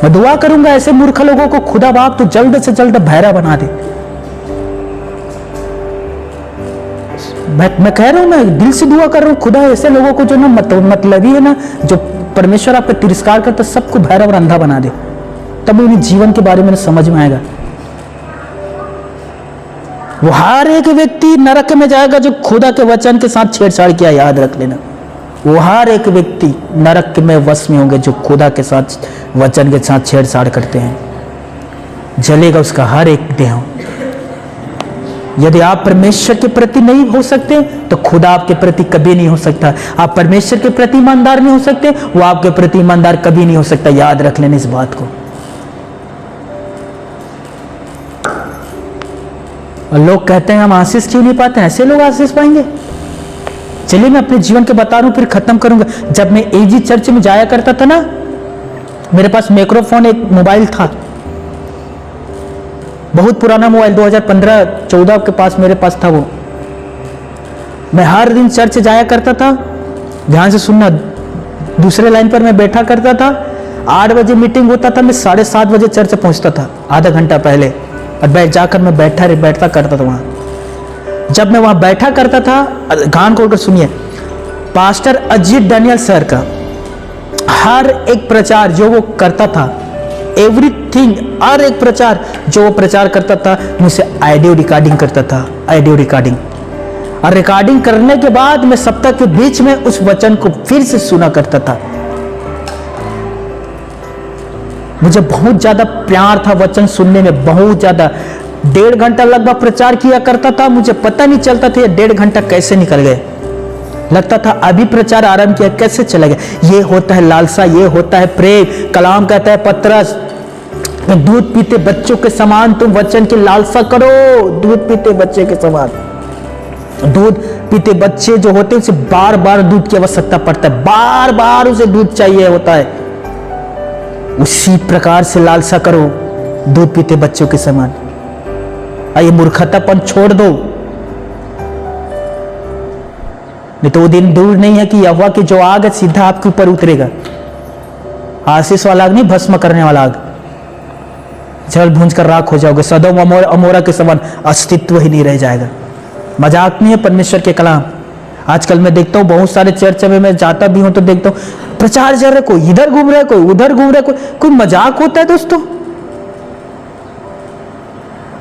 मैं दुआ करूंगा ऐसे मूर्ख लोगों को खुदा बाप तो जल्द से जल्द भैरा बना दे। मैं कह रहा हूं, मैं दिल से दुआ कर रहा हूं, खुदा ऐसे लोगों को जो ना मतलबी है ना, जो परमेश्वर आपका तिरस्कार करता, सबको भैरव और अंधा बना दे। तब उन्हें जीवन के बारे में समझ में आएगा। वो हर एक व्यक्ति नरक में जाएगा जो खुदा के वचन के साथ छेड़छाड़ किया, याद रख लेना। वो हर एक व्यक्ति नरक में वश में होंगे जो खुदा के साथ वचन के साथ छेड़छाड़ करते हैं। जलेगा उसका हर एक देह। यदि आप परमेश्वर के प्रति नहीं हो सकते तो खुदा आपके प्रति कभी नहीं हो सकता। आप परमेश्वर के प्रति ईमानदार नहीं हो सकते, वो आपके प्रति ईमानदार कभी नहीं हो सकता। याद रख लेना इस बात को। और लोग कहते हैं हम आशीष क्यों नहीं पाते, ऐसे लोग आशीष पाएंगे। चलिए मैं अपने जीवन के बता रहा हूं, फिर खत्म करूंगा। जब मैं एजी चर्च में जाया करता था ना, मेरे पास माइक्रोफोन एक मोबाइल था, बहुत पुराना मोबाइल, 2015-14 के पास मेरे पास था वो। मैं हर दिन चर्च जाया करता था। ध्यान से सुनना, दूसरे लाइन पर मैं बैठा करता था। 8 बजे मीटिंग होता था, मैं 7:30 बजे चर्च पहुंचता था, आधा घंटा पहले। और जाकर मैं बैठता करता था वहां। जब मैं वहां बैठा करता था, कान खोलकर सुनिए, पास्टर अजीत डैनियल सर का हर एक प्रचार जो वो करता था, एवरीथिंग, हर एक प्रचार जो वो प्रचार करता था, मुझसे ऑडियो रिकॉर्डिंग करता था, ऑडियो रिकॉर्डिंग। और रिकॉर्डिंग करने के बाद मैं सप्ताह के बीच में उस वचन को फिर से सुना करता था। मुझे बहुत ज्यादा प्यार था वचन सुनने में, बहुत ज्यादा। 1.5 घंटा लगभग प्रचार किया करता था, मुझे पता नहीं चलता था ये 1.5 घंटा कैसे निकल गए। लगता था अभी प्रचार आरंभ किया, कैसे चला गया। ये होता है लालसा, ये होता है प्रेम। कलाम कहता है पतरस, दूध पीते बच्चों के समान तुम वचन की लालसा करो। दूध पीते बच्चे के समान, दूध पीते बच्चे जो होते हैं उसे बार बार दूध की आवश्यकता पड़ता है, बार बार उसे दूध चाहिए होता है। उसी प्रकार से लालसा करो दूध पीते बच्चों के समान। आइए मूर्खतापन छोड़ दो, नहीं तो वो दिन दूर नहीं है कि यहोवा की जो आग है सीधा आपके ऊपर उतरेगा। आशीष वाला आग नहीं, भस्म करने वाला आग। जल भूंज कर राख हो जाओगे, सदोम अमोरा के समान अस्तित्व ही नहीं रह जाएगा। मजाक नहीं है परमेश्वर के कलाम। आजकल मैं देखता हूँ बहुत सारे चर्च में मैं जाता भी हूं तो देखता हूँ प्रचार चल रहे, कोई इधर घूम रहा है, कोई उधर घूम रहा है। कोई मजाक होता है दोस्तों?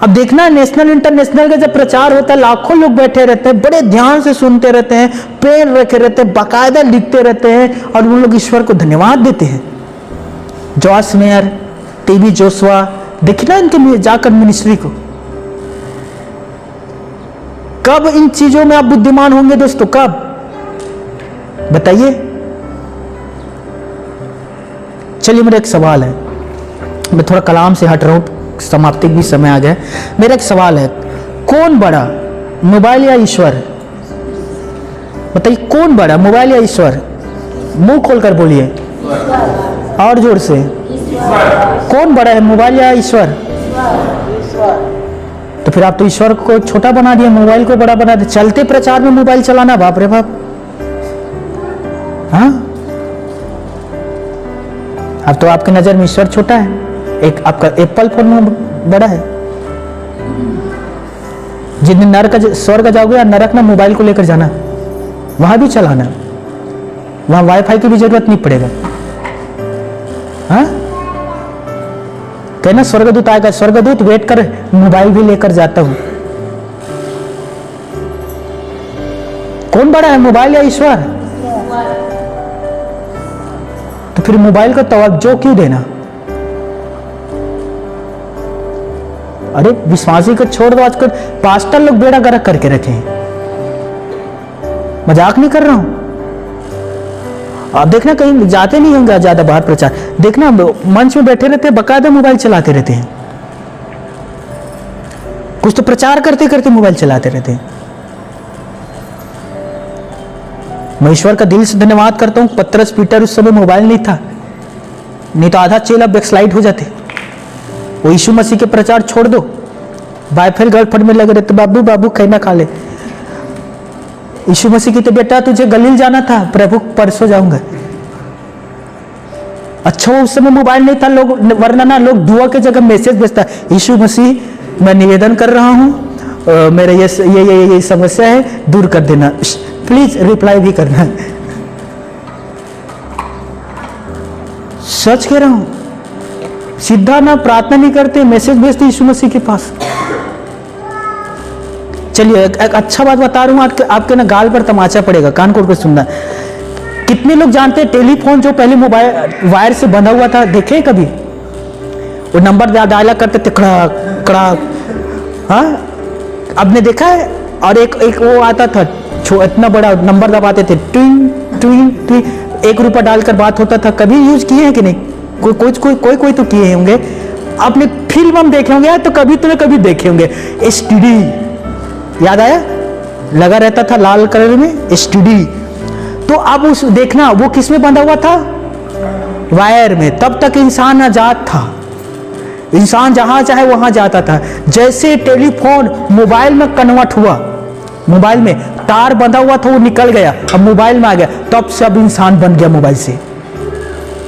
अब देखना है नेशनल इंटरनेशनल का जब प्रचार होता है, लाखों लोग बैठे रहते हैं, बड़े ध्यान से सुनते रहते हैं, पेन रखे रहते हैं, बाकायदा लिखते रहते हैं और उन लोग ईश्वर को धन्यवाद देते हैं। जॉस मेयर, टीबी जोशुआ, देखना इनके जाकर मिनिस्ट्री को। कब इन चीजों में आप बुद्धिमान होंगे दोस्तों, कब बताइए? चलिए मेरा एक सवाल है, मैं थोड़ा कलाम से हट रहा हूं, समाप्ति भी समय आ गया। मेरा एक सवाल है, कौन बड़ा, मोबाइल या ईश्वर? बताइए कौन बड़ा, मोबाइल या ईश्वर? मुंह खोलकर बोलिए और जोर से। कौन बड़ा है, मोबाइल या ईश्वर? तो फिर आप तो ईश्वर को छोटा बना दिया, मोबाइल को बड़ा बना दिया। चलते प्रचार में मोबाइल चलाना, बाप रे बाप। हाँ, अब तो आपकी नजर में ईश्वर छोटा है, एक आपका एप्पल फोन में बड़ा है। जिन दिन नरक स्वर्ग जाओगे या नरक में मोबाइल को लेकर जाना, वहां भी चलाना, वहां वाईफाई की भी जरूरत नहीं पड़ेगा। हाँ, कहना स्वर्गदूत आएगा, स्वर्गदूत वेट कर, मोबाइल भी लेकर जाता हूं। कौन बड़ा है, मोबाइल या ईश्वर? तो फिर मोबाइल को तवज्जो क्यों देना? अरे विश्वासी को छोड़ दो, आजकल पास्टर लोग बेड़ा गर्क करके रखे हैं। मजाक नहीं कर रहा हूं। आप देखना कहीं जाते नहीं होंगे ज्यादा बाहर प्रचार, देखना मंच में बैठे रहते हैं, बकायदा मोबाइल चलाते रहते हैं। कुछ तो प्रचार करते करते मोबाइल चलाते रहते हैं। मैं ईश्वर का दिल से धन्यवाद करता हूं, पतरस पीटर उस समय मोबाइल नहीं था, नहीं तो आधा चेला बैकस्लाइड हो जाते। वो यीशु मसीह के प्रचार छोड़ दो, बायफेल गर्लफ्रेंड में लगे रहते, बाबू बाबू खैना खा ले। यीशु मसीह की तो बेटा तुझे गलील जाना था, प्रभु परसों जाऊंगा। अच्छा उस समय मोबाइल नहीं था, लोग वरना ना लोग दुआ के जगह मैसेज भेजता, यीशु मसीह मैं निवेदन कर रहा हूं, मेरा ये समस्या है, दूर कर देना, प्लीज रिप्लाई भी करना। सच कह रहा हूं, सीधा ना प्रार्थना नहीं करते, मैसेज भेजते यीशु मसीह के पास। चलिए एक अच्छा बात बता रहा हूं, आपके ना गाल पर तमाचा पड़ेगा, कान खोल कर सुनना। कितने लोग जानते हैं टेलीफोन जो पहले मोबाइल वायर से बंधा हुआ था, देखे कभी? वो नंबर डायला करते थे, कड़ाक कड़ाक। हाँ, आपने देखा है? और एक वो आता था, इतना बड़ा नंबर दबाते थे, ट्विंग ट्विंग ट्विंग, ₹1 डालकर बात होता था। कभी यूज किए हैं कि नहीं? कोई तो किए होंगे। आपने फिल्म हम देखे होंगे तो कभी तो कभी देखे होंगे। STD याद आया? लगा रहता था लाल कलर में, STD। तो अब उस देखना वो किस में बंधा हुआ था? वायर में। तब तक इंसान आजाद था, इंसान जहां चाहे वहां जाता था। जैसे टेलीफोन मोबाइल में कन्वर्ट हुआ, मोबाइल में तार बंधा हुआ था, वो निकल गया, अब मोबाइल में आ गया, तब से अब इंसान बन गया मोबाइल से,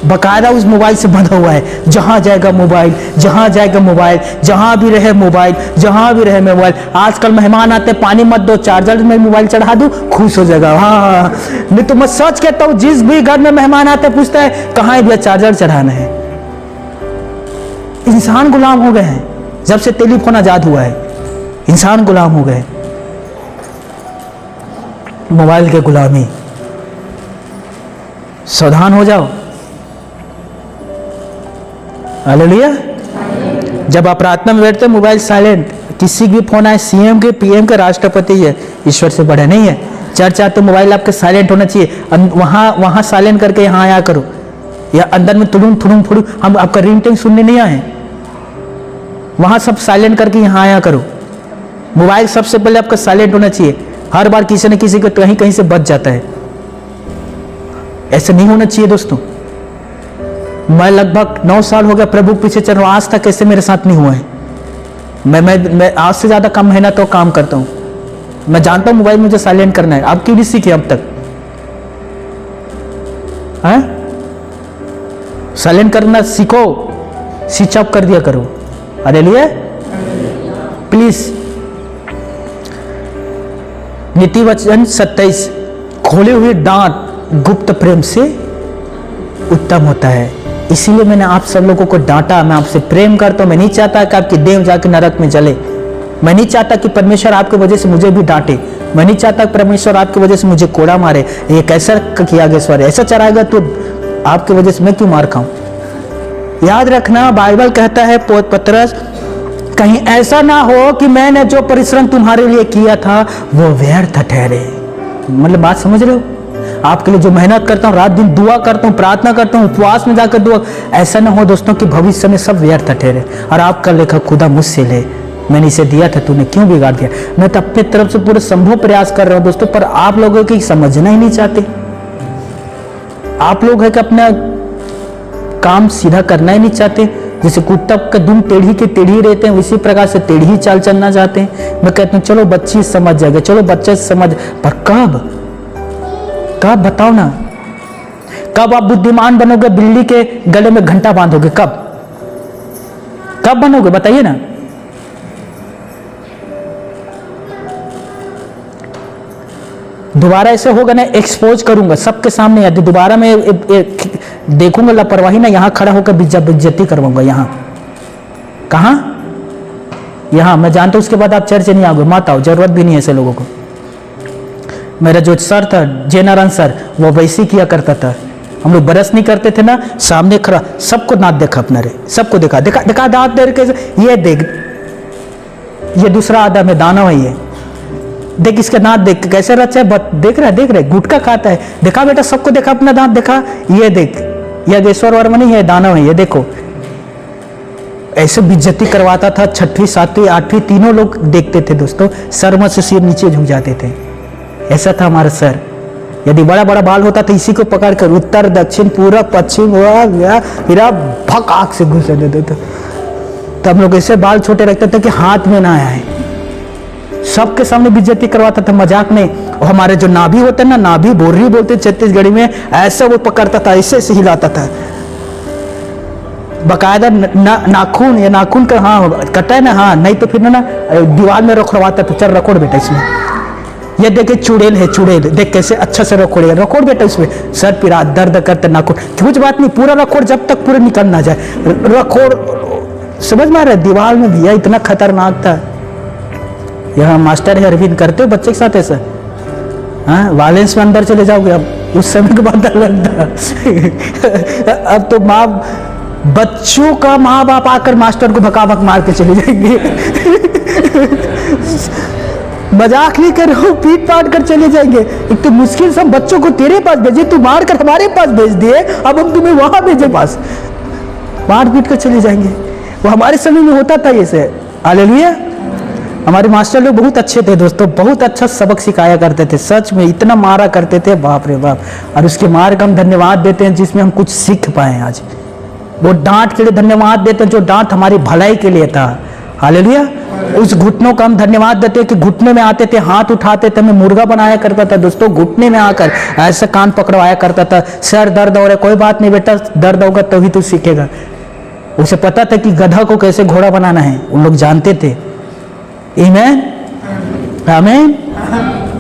बकायदा उस मोबाइल से बंधा हुआ है। जहां जाएगा मोबाइल, जहां जाएगा मोबाइल, जहां भी रहे मोबाइल, जहां भी रहे मोबाइल। आजकल मेहमान आते, पानी मत दो, चार्जर में मोबाइल चढ़ा दो, खुश हो जाएगा। हाँ, नहीं तो मैं सच कहता हूं, जिस भी घर में मेहमान आते पूछता है कहां है चार्जर चढ़ाना है। इंसान गुलाम हो गए हैं, जब से टेलीफोन आजाद हुआ है इंसान गुलाम हो गए, मोबाइल के गुलामी। सावधान हो जाओ। हालेलुया। जब आप प्रार्थना में बैठते मोबाइल साइलेंट, किसी भी फोन आए, CM के, PM के, राष्ट्रपति है, ईश्वर से बड़े नहीं है। चर्चा तो मोबाइल आपके साइलेंट होना चाहिए। वहां साइलेंट करके यहाँ आया करो, या अंदर में तुड़ुम थुड़ुम फुड़ू, हम आपका रिंगटोन सुनने नहीं आए। वहां सब साइलेंट करके यहाँ आया करो। मोबाइल सबसे पहले आपका साइलेंट होना चाहिए। हर बार किसी न किसी को कहीं से बच जाता है, ऐसा नहीं होना चाहिए दोस्तों। मैं लगभग 9 साल हो गया प्रभु पीछे चल रहा हूं, आज तक ऐसे मेरे साथ नहीं हुआ है। मैं आज से ज्यादा कम मेहनत तो काम करता हूं। मैं जानता हूं मोबाइल मुझे साइलेंट करना है। आप क्यों नहीं सीखे अब तक? हैं? साइलेंट करना सीखो, स्विच ऑफ कर दिया करो। हालेलुया। प्लीज। नीति वचन 27, खोले हुए दांत गुप्त प्रेम से उत्तम होता है। इसीलिए मैंने आप सब लोगों को डांटा। मैं आपसे प्रेम करता हूं। मैं नहीं चाहता कि आपकी देह जाकर नरक में जले। मैं नहीं चाहता कि परमेश्वर आपकी वजह से मुझे भी डांटे। मैं नहीं चाहता कि परमेश्वर आपकी वजह से मुझे कोड़ा मारे। ये कैसा किया गया ईश्वर, ऐसा चढ़ाएगा तो आपकी वजह से मैं क्यों मार खाऊं? याद रखना, बाइबल कहता है पतरस, कहीं ऐसा ना हो कि मैंने जो परिश्रम तुम्हारे लिए किया था वो व्यर्थ ठहरे। मतलब बात समझ रहे हो? आपके लिए जो मेहनत करता हूँ, रात दिन दुआ करता हूँ, प्रार्थना करता हूँ, उपवास में जाकर दुआ, ऐसा ना हो दोस्तों कि भविष्य में सब व्यर्थ ठहरे और आपका लेखा खुदा मुझसे ले, मैंने इसे दिया था, तूने क्यों बिगाड़ दिया। मैं तो अपनी तरफ से पूरे संभव प्रयास कर रहा हूँ दोस्तों, पर आप लोगों की समझना ही नहीं चाहते। आप लोग है कि अपना काम सीधा करना ही नहीं चाहते। जैसे कुत्ता का दुम टेढ़ी के टेढ़ी रहते हैं, उसी प्रकार से टेढ़ी चाल चलना चाहते हैं। मैं कहता हूँ चलो बच्ची समझ जाएगा, चलो बच्चे समझ, पर कब बताओ ना, कब आप बुद्धिमान बनोगे? बिल्ली के गले में घंटा बांधोगे? कब बनोगे बताइए ना। दोबारा ऐसे होगा ना, एक्सपोज करूंगा सबके सामने। यदि दोबारा मैं देखूंगा लापरवाही ना, यहां खड़ा होकर बेइज्जती करवाऊंगा। यहां कहाँ? यहाँ। मैं जानता हूँ उसके बाद आप चर्च नहीं आओगे, मत आओ, जरूरत भी नहीं है ऐसे लोगों को। मेरा जो सर था जेनारायण सर, वो वैसे किया करता था। हम लोग बरस नहीं करते थे ना, सामने खड़ा सबको दांत देखा अपना रे, सबको दिखा दिखा दिखा दांत दे के, ये देख, ये दूसरा आदम है, दानव है ये, देख इसके दांत देख कैसे रचा है, देख रहा है, गुटखा खाता है, देखा बेटा, सबको देखा अपना दांत देखा, ये देख, ये योगेश्वर वर्मा नहीं है, दानव है ये, देखो ऐसे बेइज्जती करवाता था। 6वीं 7वीं 8वीं तीनों लोग देखते थे दोस्तों, सर में से सिर नीचे झुक जाते थे। ऐसा था हमारा सर। यदि बड़ा बड़ा बाल होता तो इसी को पकड़ कर उत्तर दक्षिण पूरा पश्चिम फिर भक आग से घुस देते थे। तो हम लोग ऐसे बाल छोटे रखते थे कि हाथ में ना आए, सबके सामने बेइज्जती करवाता था, मजाक नहीं। और हमारे जो नाभि होते ना, नाभि बोर्री बोलते छत्तीसगढ़ी में, ऐसा वो पकड़ता था, ऐसे ऐसे हिलाता था, बकायदा नाखून या नाखून का, हाँ कटा है ना, हाँ नहीं तो फिर ना दीवार में रखड़वाता था, चल रखोड़ बेटा इसमें, ये देखे चुड़ैल है, चुड़ैल देख कैसे अच्छा से रखोड़ेगा, रखोड़ बेटा इसमें, सर पिरा दर्द करते नाखून, कुछ बात नहीं, पूरा रखोड़ जब तक पूरे निकल ना जाए, रखोड़, समझ में आ रहा है? दीवार में भैया इतना खतरनाक था। यहाँ मास्टर है अरविंद, करते हो बच्चे के साथ ऐसा? हाँ, वायलेंस में अंदर चले जाओगे अब, उस समय के बाद अलग था। अब तो माँ, बच्चों का माँ बाप आकर मास्टर को भका भक मार के चले जाएंगे। मजाक नहीं कर रहा हूँ, पीट पाट कर चले जाएंगे। एक तो मुश्किल से हम बच्चों को तेरे पास भेजे, तू मार कर हमारे पास भेज दिए, अब हम तुम्हें वहां भेजे पास, मार पीट कर चले जाएंगे। वो हमारे समय में होता था ये से। हालेलुया। हमारे मास्टर लोग बहुत अच्छे थे दोस्तों, बहुत अच्छा सबक सिखाया करते थे, सच में इतना मारा करते थे, बाप रे बाप। और उसके मार का हम धन्यवाद देते हैं जिसमें हम कुछ सीख पाए आज। वो डांट के लिए धन्यवाद देते हैं जो डांट हमारी भलाई के लिए था। हालेलुया। उस घुटनों का हम धन्यवाद देते हैं कि घुटने में आते थे, हाथ उठाते थे, हमें मुर्गा बनाया करता था दोस्तों, घुटने में आकर ऐसे कान पकड़वाया करता था। सर दर्द हो रहा है, कोई बात नहीं बेटा, दर्द होगा तभी तू सीखेगा। उसे पता था कि गधा को कैसे घोड़ा बनाना है, उन लोग जानते थे। आमीन, आमीन।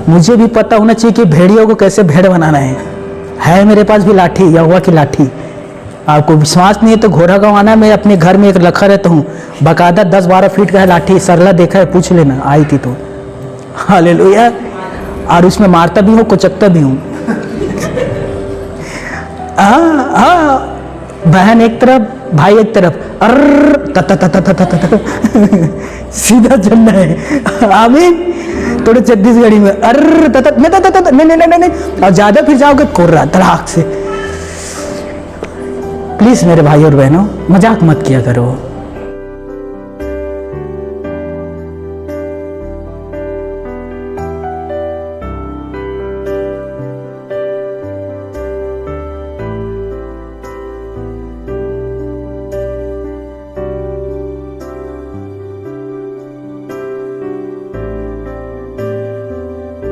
मुझे भी पता होना चाहिए कि भेड़ियों को कैसे भेड़ बनाना है मेरे पास भी लाठी, यहोवा की लाठी। आपको विश्वास नहीं है तो घोड़ा गंवाना, मैं अपने घर में एक रखा रहता हूँ, बकायदा 10-12 फीट का है लाठी, सरला देखा है, पूछ लेना, आई थी तो। हालेलुया। और उसमें मारता भी हूँ, कुचकता भी हूँ। हाँ, बहन एक तरफ, भाई एक तरफ, सीधा चलना है। आमीन। थोड़े छत्तीसगढ़ी में नहीं, और ज्यादा फिर जाओगे कोर्रा तड़ाक से। प्लीज मेरे भाई और बहनों, मजाक मत किया करो।